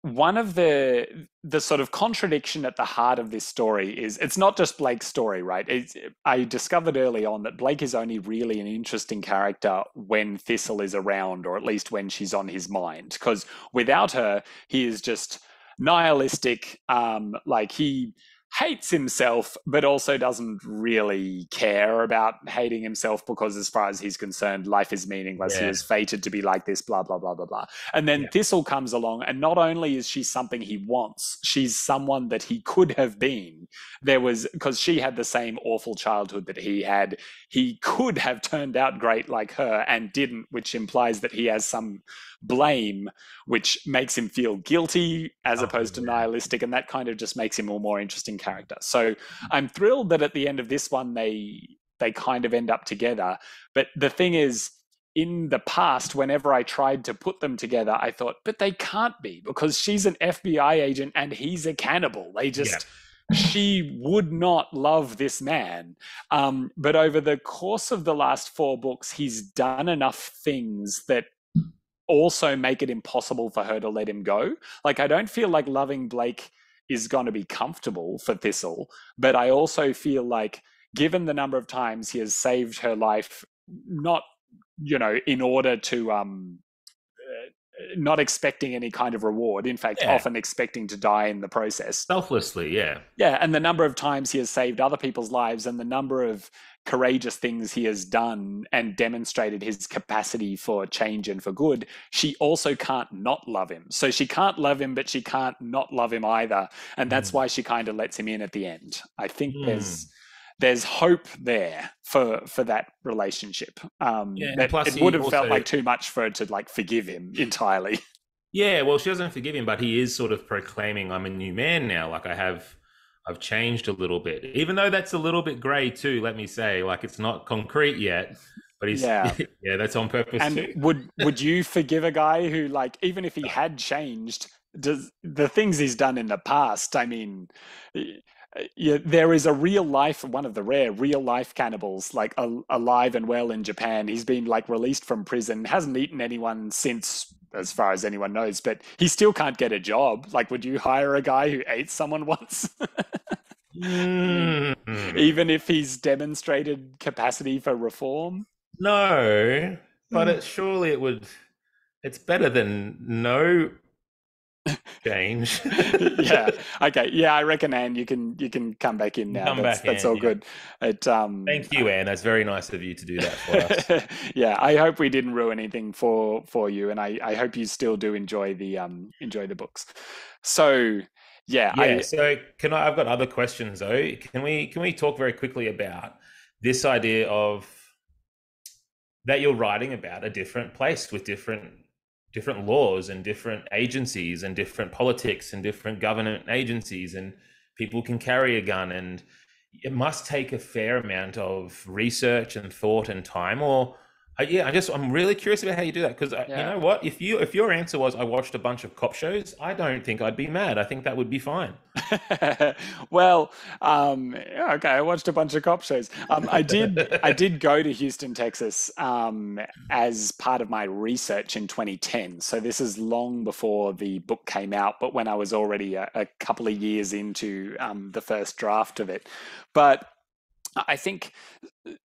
one of the sort of contradiction at the heart of this story is it's not just Blake's story, right? I discovered early on that Blake is only really an interesting character when Thistle is around, or at least when she's on his mind, because without her, he is just nihilistic. Like he hates himself, but also doesn't really care about hating himself because, as far as he's concerned, life is meaningless. He Yeah. was fated to be like this, blah, blah, blah, blah, blah. And then Yeah. Thistle comes along, and not only is she something he wants, she's someone that he could have been. Because she had the same awful childhood that he had, he could have turned out great like her and didn't, which implies that he has some blame, which makes him feel guilty as opposed to nihilistic, and that kind of just makes him a more interesting character. So I'm thrilled that at the end of this one they kind of end up together. But the thing is, in the past, whenever I tried to put them together, I thought, but they can't be, because she's an FBI agent and he's a cannibal. They just she would not love this man. But over the course of the last 4 books, he's done enough things that also make it impossible for her to let him go. Like, I don't feel like loving Blake is going to be comfortable for Thistle, but I also feel like, given the number of times he has saved her life, not, in order to not expecting any kind of reward, in fact, often expecting to die in the process. Selflessly, yeah. Yeah, and the number of times he has saved other people's lives, and the number of courageous things he has done and demonstrated his capacity for change and for good, she also can't not love him. So she can't love him, but she can't not love him either. And that's why she kind of lets him in at the end. I think there's hope there for that relationship. It would have felt like too much for her to like forgive him entirely. Yeah, well, she doesn't forgive him, but he is sort of proclaiming, I'm a new man now. Like, I've changed a little bit, even though that's a little bit gray too, let me say. Like, it's not concrete yet, but he's yeah, that's on purpose and too. would you forgive a guy who, like, even if he had changed, does the things he's done in the past, I mean, there is a real life, one of the rare real life cannibals, like alive and well in Japan. He's been like released from prison, hasn't eaten anyone since, as far as anyone knows, but he still can't get a job. Like, would you hire a guy who ate someone once? Even if he's demonstrated capacity for reform? No, but surely it would. It's better than no change. Yeah. Okay. Yeah, I reckon, Anne, you can come back in now. That's all good. Thank you, Anne. That's very nice of you to do that for us. Yeah, I hope we didn't ruin anything for you, and I hope you still do enjoy the books. So yeah. So I've got other questions though. Can we talk very quickly about this idea of that you're writing about a different place with different laws and different agencies and different politics and different government agencies, and people can carry a gun, and it must take a fair amount of research and thought and time. Or I'm really curious about how you do that, because you know what, if your answer was I watched a bunch of cop shows, I don't think I'd be mad. I think that would be fine. Well, okay, I watched a bunch of cop shows. I did go to Houston, Texas, as part of my research in 2010. So this is long before the book came out, but when I was already a couple of years into the first draft of it. But I think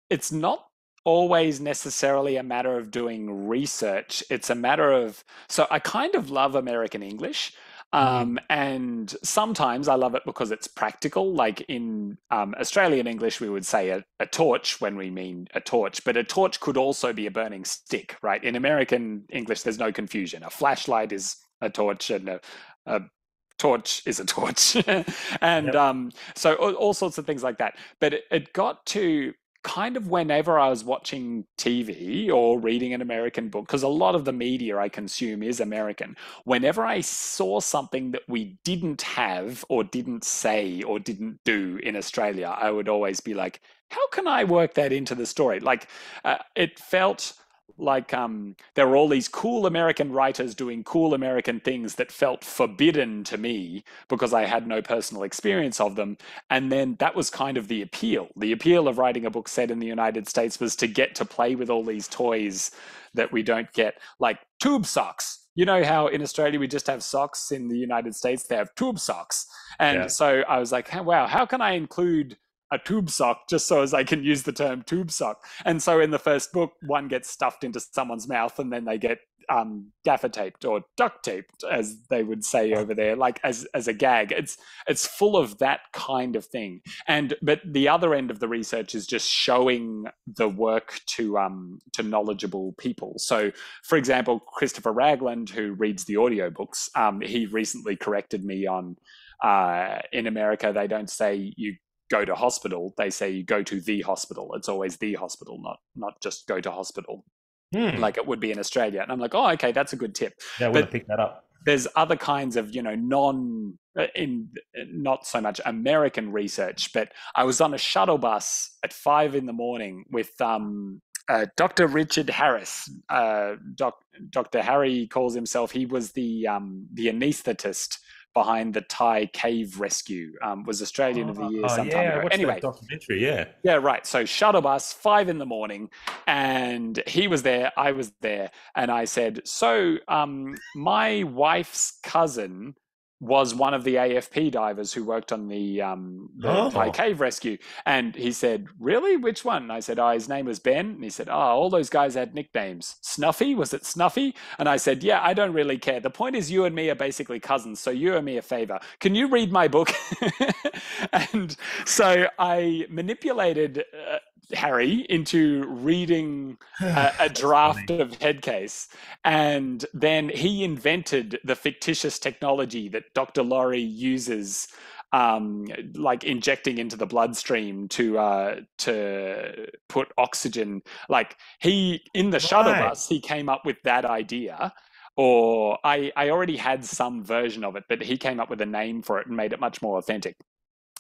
it's not always necessarily a matter of doing research. It's a matter of, so I kind of love American English. And sometimes I love it because it's practical. Like in Australian English, we would say a torch when we mean a torch, but a torch could also be a burning stick, right? In American English, there's no confusion. A flashlight is a torch, and a torch is a torch. And so all sorts of things like that. But it got to kind of whenever I was watching TV or reading an American book, because a lot of the media I consume is American, whenever I saw something that we didn't have or didn't say or didn't do in Australia, I would always be like, how can I work that into the story? Like, it felt like there were all these cool American writers doing cool American things that felt forbidden to me because I had no personal experience of them. And then that was kind of the appeal. The appeal of writing a book set in the United States was to get to play with all these toys that we don't get, like tube socks. you know how in Australia we just have socks, in the United States they have tube socks. And Yeah. so I was like, wow, how can I include a tube sock just so as I can use the term tube sock? And so in the first book, one gets stuffed into someone's mouth and then they get gaffer taped or duct taped, as they would say over there, like as a gag. It's full of that kind of thing. But the other end of the research is just showing the work to knowledgeable people. So, for example, Christopher Ragland, who reads the audiobooks, he recently corrected me on in America they don't say you go to hospital, they say you go to the hospital. It's always the hospital, not just go to hospital, like it would be in Australia. And I'm like, oh, okay, that's a good tip. Yeah, I But wouldn't pick that up. there's other kinds of, not so much American research, but I was on a shuttle bus at 5 a.m. with Dr. Richard Harris. Dr. Harry calls himself. He was the anaesthetist behind the Thai cave rescue. Was Australian of the Year some time Yeah, I ago. watched Anyway, that documentary. Yeah. yeah, right. So shuttle bus, 5 a.m, and he was there, I was there, and I said, so my wife's cousin was one of the AFP divers who worked on the Thai Oh, cave rescue. And he said, really? Which one? And I said, oh, his name was Ben. And he said, oh, all those guys had nicknames. Snuffy? Was it Snuffy? And I said, yeah, I don't really care. The point is you and me are basically cousins, so you owe me a favor. Can you read my book? And so I manipulated Harry into reading a draft funny. of Headcase. And then he invented the fictitious technology that Dr. Laurie uses, like injecting into the bloodstream to put oxygen. Like in the shuttle Right. bus, he came up with that idea. Or I already had some version of it, but he came up with a name for it and made it much more authentic.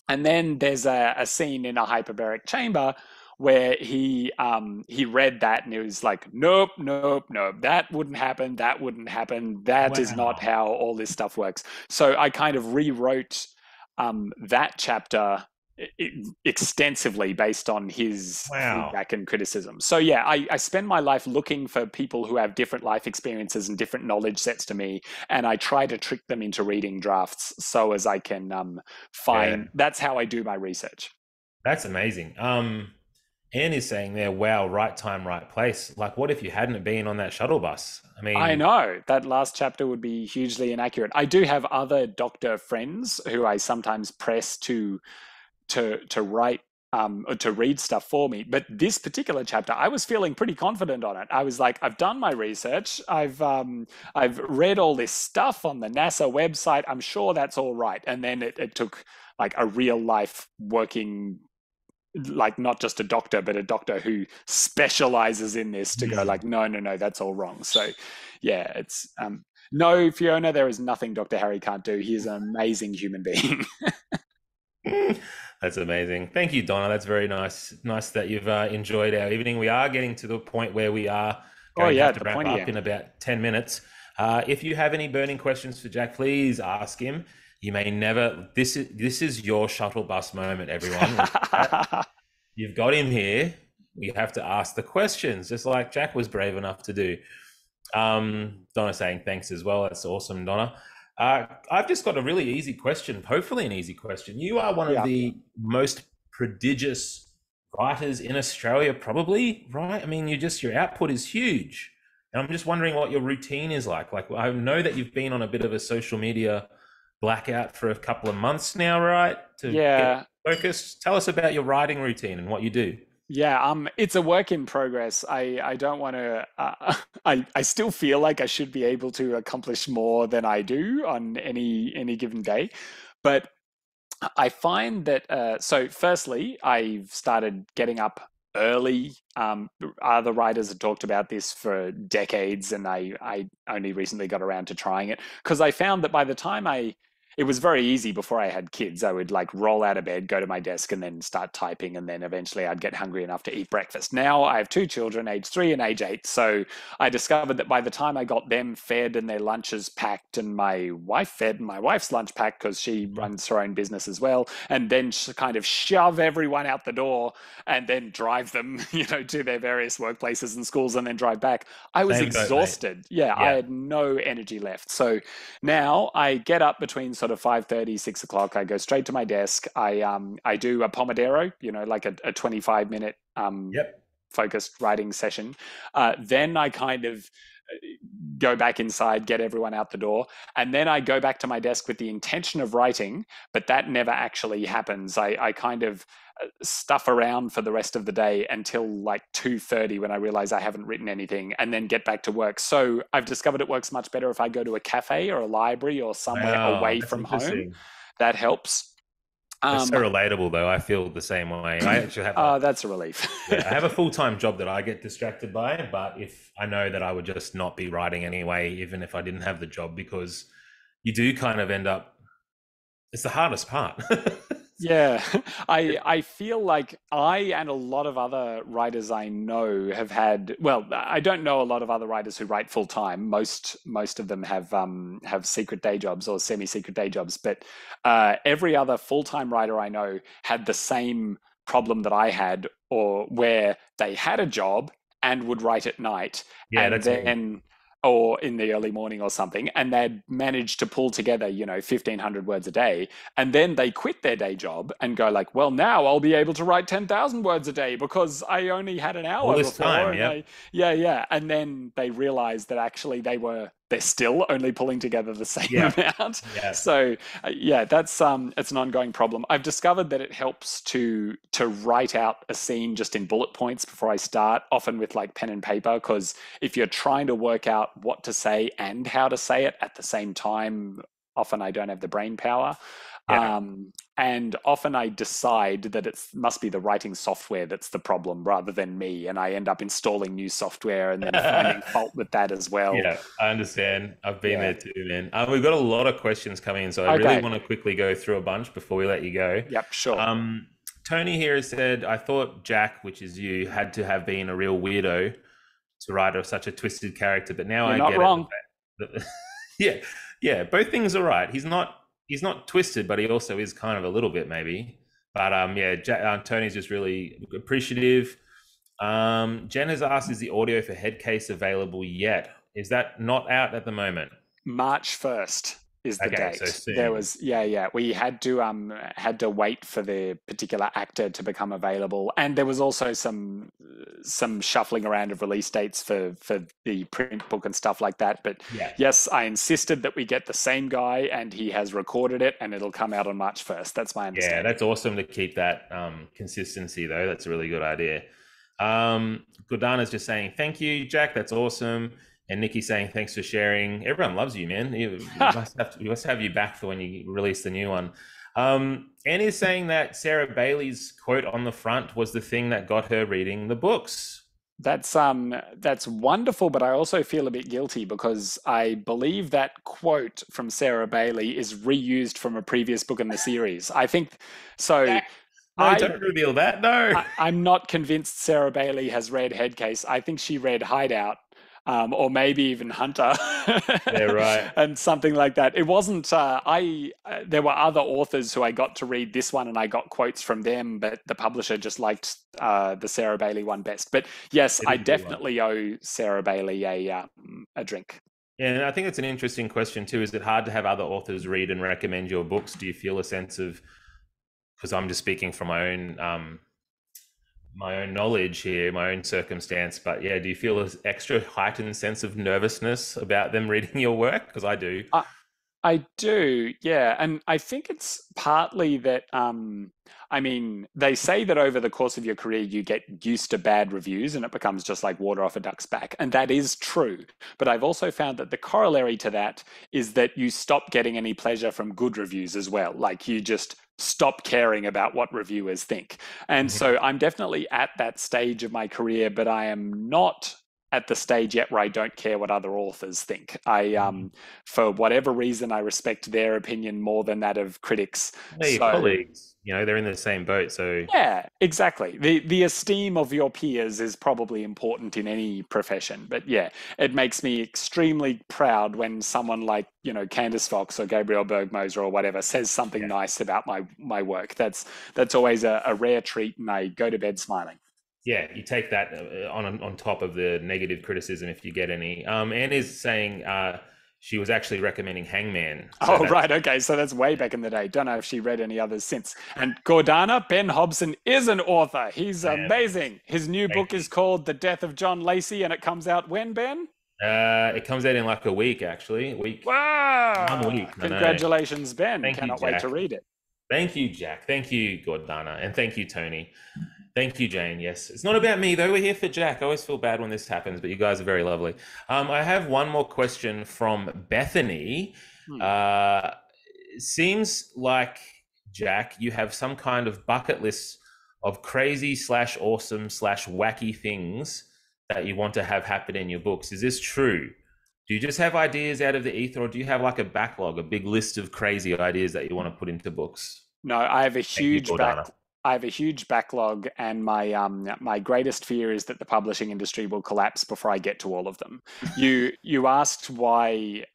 And then there's a scene in a hyperbaric chamber where he read that and he was like, nope, nope, nope, that wouldn't happen, that wouldn't happen, that is not Wow. how all this stuff works. So I kind of rewrote that chapter extensively based on his Wow. feedback and criticism. So yeah, I spend my life looking for people who have different life experiences and different knowledge sets to me, and I try to trick them into reading drafts so as I can Yeah. find. That's how I do my research. That's amazing. Anne is saying there, wow, right time, right place. Like, what if you hadn't been on that shuttle bus? I I mean, know that last chapter would be hugely inaccurate. I do have other doctor friends who I sometimes press to write or to read stuff for me. But this particular chapter, I was feeling pretty confident on it. I was like, I've done my research. I've read all this stuff on the NASA website. I'm sure that's all right. And then it took like a real life working, like not just a doctor, but a doctor who specializes in this to go like, no, no, no, that's all wrong. So yeah, it's no, Fiona, there is nothing Dr. Harry can't do. He is an amazing human being. that's amazing. Thank you, Donna. That's very nice. Nice that you've enjoyed our evening. We are getting to the point where we are Oh going to yeah, have at to the wrap pointy up in end. about 10 minutes. If you have any burning questions for Jack, please ask him. You may never. This is your shuttle bus moment, everyone. You've got him here. We have to ask the questions, just like Jack was brave enough to do. Donna saying thanks as well. That's awesome, Donna. I've just got a really easy question, hopefully an easy question. You are one of Yeah. the most prodigious writers in Australia, probably, right? I mean, your output is huge. And I'm just wondering what your routine is like. Like, I know that you've been on a bit of a social media blackout for a couple of months now, right? To get Yeah. focused. Tell us about your writing routine and what you do. Yeah, it's a work in progress. I don't want to. I still feel like I should be able to accomplish more than I do on any given day, but I find that. So, firstly, I've started getting up early. Other writers have talked about this for decades, and I only recently got around to trying it because I found that by the time I it was very easy before I had kids. I would like roll out of bed, go to my desk, and then start typing. And then eventually I'd get hungry enough to eat breakfast. Now I have two children, age 3 and age 8. So I discovered that by the time I got them fed and their lunches packed, and my wife fed and my wife's lunch packed because she runs her own business as well, and then kind of shove everyone out the door and then drive them, to their various workplaces and schools and then drive back, I was Same boat, mate. exhausted. I had no energy left. So now I get up between sort of 5:30, 6 o'clock. I go straight to my desk. I do a Pomodoro, like a 25-minute Yep. focused writing session. Then I kind of go back inside, get everyone out the door, and then I go back to my desk with the intention of writing, but that never actually happens. I kind of stuff around for the rest of the day until like 2:30 when I realize I haven't written anything, and then get back to work. So I've discovered it works much better if I go to a cafe or a library or somewhere away from home. That helps. It's so relatable, though. I feel the same way. I actually have. That's a relief. I have a full-time job that I get distracted by, but if I know that I would just not be writing anyway, even if I didn't have the job, because you do kind of end up. It's the hardest part. Yeah, I feel like I and a lot of other writers I know have had. Well, I don't know a lot of other writers who write full time. Most of them have secret day jobs or semi-secret day jobs. But every other full-time writer I know had the same problem that I had, or where they had a job and would write at night, Yeah, and that's then. Or in the early morning or something, and they'd managed to pull together, 1,500 words a day, and then they quit their day job and go like, well, now I'll be able to write 10,000 words a day because I only had an hour all this before. time. Yeah. And then they realized that actually they're still only pulling together the same amount. Yeah. So that's it's an ongoing problem. I've discovered that it helps to write out a scene just in bullet points before I start, often with like pen and paper, because if you're trying to work out what to say and how to say it at the same time, often I don't have the brain power. Yeah. And often I decide that it must be the writing software that's the problem rather than me. And I end up installing new software and then finding fault with that as well. Yeah, I understand. I've been there too, man. We've got a lot of questions coming in, so I really want to quickly go through a bunch before we let you go. Yep, sure. Tony here has said, I thought Jack, which is you, had to have been a real weirdo to write such a twisted character, but now You're I not get wrong. it. Yeah, both things are right. He's not twisted, but he also is kind of a little bit maybe. But Tony's just really appreciative. Jen has asked, is the audio for Headcase available yet? Is that not out at the moment? March 1st is the date. So soon. There was we had to wait for the particular actor to become available, and there was also some shuffling around of release dates for the print book and stuff like that. But yes, I insisted that we get the same guy, and he has recorded it, and it'll come out on March 1st. That's my understanding. Yeah, that's awesome to keep that consistency, though. That's a really good idea. Gordana's just saying thank you, Jack. That's awesome. And Nikki's saying thanks for sharing. Everyone loves you, man. We must have you back for when you release the new one. Annie's saying that Sarah Bailey's quote on the front was the thing that got her reading the books. That's wonderful, but I also feel a bit guilty because I believe that quote from Sarah Bailey is reused from a previous book in the series. I think so. Don't reveal that. No, I'm not convinced Sarah Bailey has read Headcase. I think she read Hideout. Or maybe even Hunter. Yeah, right. And something like that. It wasn't, there were other authors who I got to read this one and I got quotes from them, but the publisher just liked the Sarah Bailey one best. But yes, I definitely owe Sarah Bailey a drink. Yeah, and I think it's an interesting question too. Is it hard to have other authors read and recommend your books? Do you feel a sense of, because I'm just speaking from my own knowledge here, my own circumstance, but yeah, do you feel an extra heightened sense of nervousness about them reading your work? Because I do. I do, yeah. And I think it's partly that, they say that over the course of your career, you get used to bad reviews and it becomes just like water off a duck's back. And that is true. But I've also found that the corollary to that is that you stop getting any pleasure from good reviews as well. Like you just stop caring about what reviewers think. And so I'm definitely at that stage of my career, but I am not at the stage yet where I don't care what other authors think. For whatever reason, I respect their opinion more than that of critics. They're your colleagues, they're in the same boat. So yeah, exactly. The esteem of your peers is probably important in any profession. But yeah, it makes me extremely proud when someone like, Candace Fox or Gabriel Bergmoser or whatever says something nice about my work. That's always a rare treat, and I go to bed smiling. Yeah, you take that on top of the negative criticism if you get any. Anne is saying she was actually recommending Hangman. So right. Okay. So that's way back in the day. Don't know if she read any others since. And Gordana, Ben Hobson is an author. He's amazing. His new book is called The Death of John Lacey, and it comes out when, Ben? It comes out in like a week, actually. Wow. 1 week. Congratulations, Ben. Cannot wait to read it. Thank you, Jack. Thank you, Gordana. And thank you, Tony. Thank you, Jane. Yes, it's not about me, though. We're here for Jack. I always feel bad when this happens, but you guys are very lovely. I have one more question from Bethany. Seems like, Jack, you have some kind of bucket list of crazy / awesome / wacky things that you want to have happen in your books. Is this true? Do you just have ideas out of the ether, or do you have like a backlog, a big list of crazy ideas that you want to put into books? No, I have a huge backlog, and my greatest fear is that the publishing industry will collapse before I get to all of them. You asked why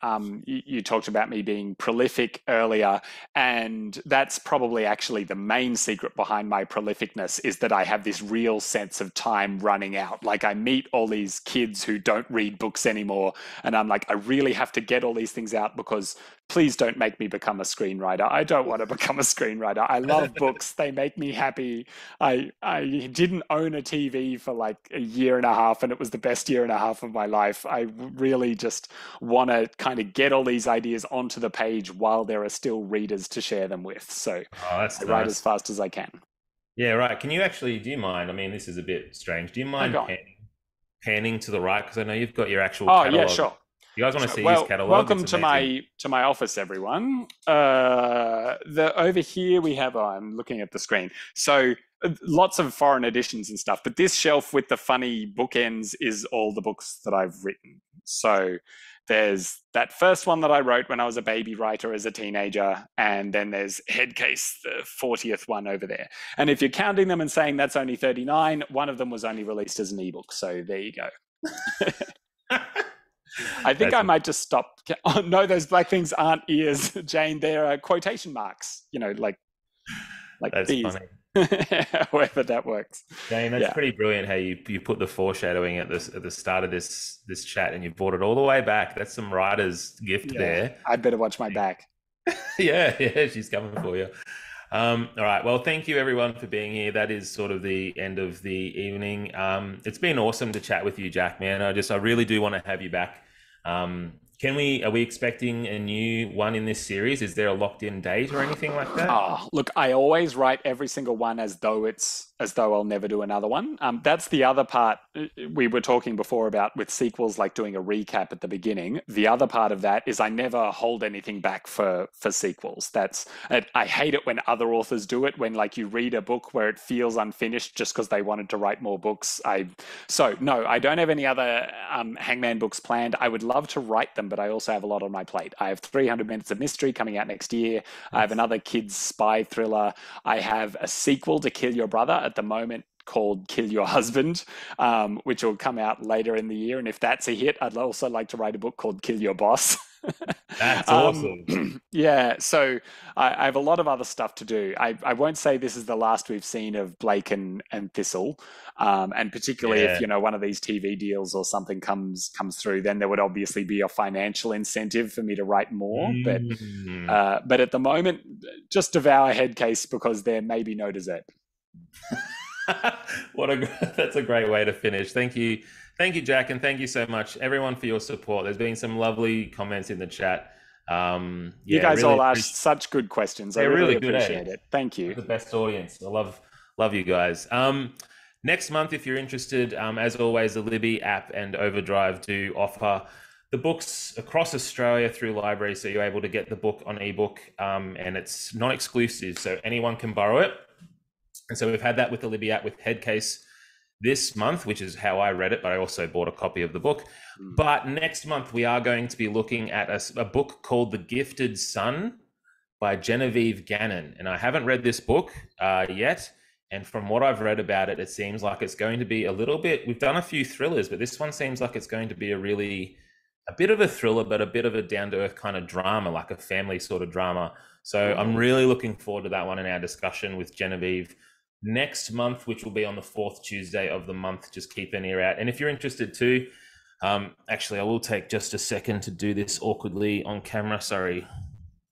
you talked about me being prolific earlier, and that's probably actually the main secret behind my prolificness, is that I have this real sense of time running out. Like, I meet all these kids who don't read books anymore, and I'm like, I really have to get all these things out, because please don't make me become a screenwriter. I don't want to become a screenwriter. I love books. They make me happy. I didn't own a TV for like a year and a half, and it was the best year and a half of my life. I really just want to kind of get all these ideas onto the page while there are still readers to share them with. So I write as fast as I can. Yeah, right. Can you actually, do you mind? I mean, this is a bit strange. Do you mind panning to the right? Because I know you've got your actual catalog. Yeah, sure. You guys want to see his catalog? Welcome to my office, everyone. Over here we have. I'm looking at the screen. So lots of foreign editions and stuff. But this shelf with the funny bookends is all the books that I've written. So there's that first one that I wrote when I was a baby writer as a teenager, and then there's Headcase, the 40th one over there. And if you're counting them and saying that's only 39, one of them was only released as an ebook. So there you go. I think I might just stop. Oh, no, those black things aren't ears, Jane. They're quotation marks, like that's these. Funny. However that works. Jane, that's pretty brilliant how you put the foreshadowing at the start of this chat, and you brought it all the way back. That's some writer's gift there. I'd better watch my back. yeah, she's coming for you. All right. Well, thank you everyone for being here. That is sort of the end of the evening. It's been awesome to chat with you, Jack, man. I really do want to have you back. Are we expecting a new one in this series? Is there a locked in date or anything like that? Oh, look, I always write every single one as though I'll never do another one. That's the other part we were talking before about with sequels, like doing a recap at the beginning. The other part of that is I never hold anything back for sequels. I hate it when other authors do it, when like you read a book where it feels unfinished just because they wanted to write more books. No, I don't have any other Hangman books planned. I would love to write them, but I also have a lot on my plate. I have 300 Minutes of Mystery coming out next year. I have another kids spy thriller. I have a sequel to Kill Your Brother at the moment called Kill Your Husband, which will come out later in the year. And if that's a hit, I'd also like to write a book called Kill Your Boss. That's awesome. Yeah, so I have a lot of other stuff to do. I won't say this is the last we've seen of Blake and Thistle, and particularly if one of these TV deals or something comes through, then there would obviously be a financial incentive for me to write more. But at the moment, just devour Headcase because there may be no dessert. That's a great way to finish. Thank you, Jack, and thank you so much, everyone, for your support. There's been some lovely comments in the chat. You guys all asked such good questions. I really appreciate it. Thank you. The best audience. I love you guys. Next month, if you're interested, as always, the Libby app and Overdrive do offer the books across Australia through libraries, so you're able to get the book on ebook, and it's not exclusive, so anyone can borrow it. And so we've had that with the Libby app with Headcase. this month, which is how I read it, but I also bought a copy of the book. But next month, we are going to be looking at a book called The Gifted Son by Genevieve Gannon. And I haven't read this book yet. And from what I've read about it, it seems like it's going to be a little bit, we've done a few thrillers, but this one seems like it's going to be a bit of a thriller, but a bit of a down-to-earth kind of drama, like a family sort of drama. So I'm really looking forward to that one in our discussion with Genevieve next month, which will be on the 4th Tuesday of the month. Just keep an ear out. And if you're interested too, actually, I will take just a second to do this awkwardly on camera. Sorry,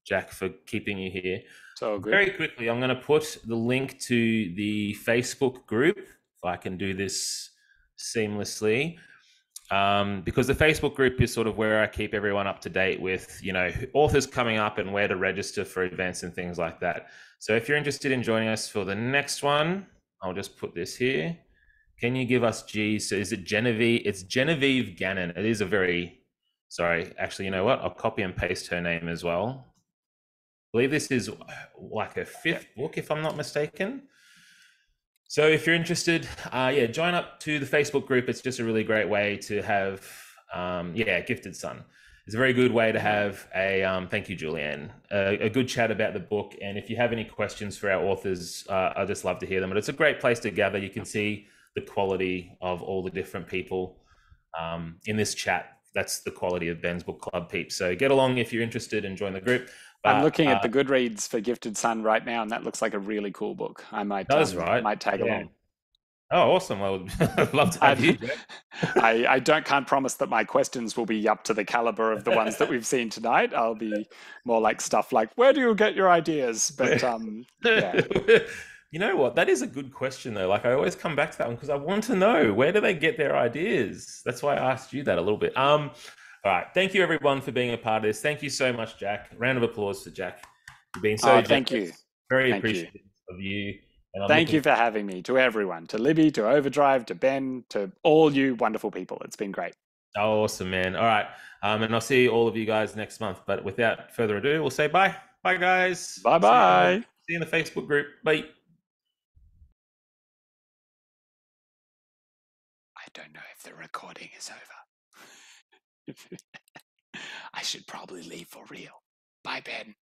Jack, for keeping you here. So good. Very quickly, I'm going to put the link to the Facebook group, if I can do this seamlessly. Because the Facebook group is sort of where I keep everyone up to date with, authors coming up and where to register for events and things like that. So if you're interested in joining us for the next one, I'll just put this here. Can you give us G? So is it Genevieve? It's Genevieve Gannon. It is sorry, actually, you know what? I'll copy and paste her name as well. I believe this is like her 5th book, if I'm not mistaken. So if you're interested, join up to the Facebook group. It's just a really great way to have, Gifted Son. It's a very good way to have thank you, Julianne, a good chat about the book. And if you have any questions for our authors, I'd just love to hear them. But it's a great place to gather. You can see the quality of all the different people in this chat. That's the quality of Ben's Book Club peeps. So get along if you're interested and join the group. I'm looking at the Goodreads for Gifted Son right now, and that looks like a really cool book. I might tag along. Oh, awesome. Well, I'd love to have you, Jack. I can't promise that my questions will be up to the caliber of the ones that we've seen tonight. I'll be more like stuff like, where do you get your ideas? But yeah. You know what? That is a good question, though. Like, I always come back to that one because I want to know, where do they get their ideas? That's why I asked you that a little bit. All right. Thank you, everyone, for being a part of this. Thank you so much, Jack. Round of applause for Jack. You've been so generous. Thank you. Very appreciative of you. Thank you for having me, to everyone, to Libby, to Overdrive, to Ben, to all you wonderful people. It's been great. Oh, awesome, man. All right. And I'll see all of you guys next month. But without further ado, we'll say bye. Bye, guys. Bye-bye. See you in the Facebook group. Bye. I don't know if the recording is over. I should probably leave for real. Bye, Ben.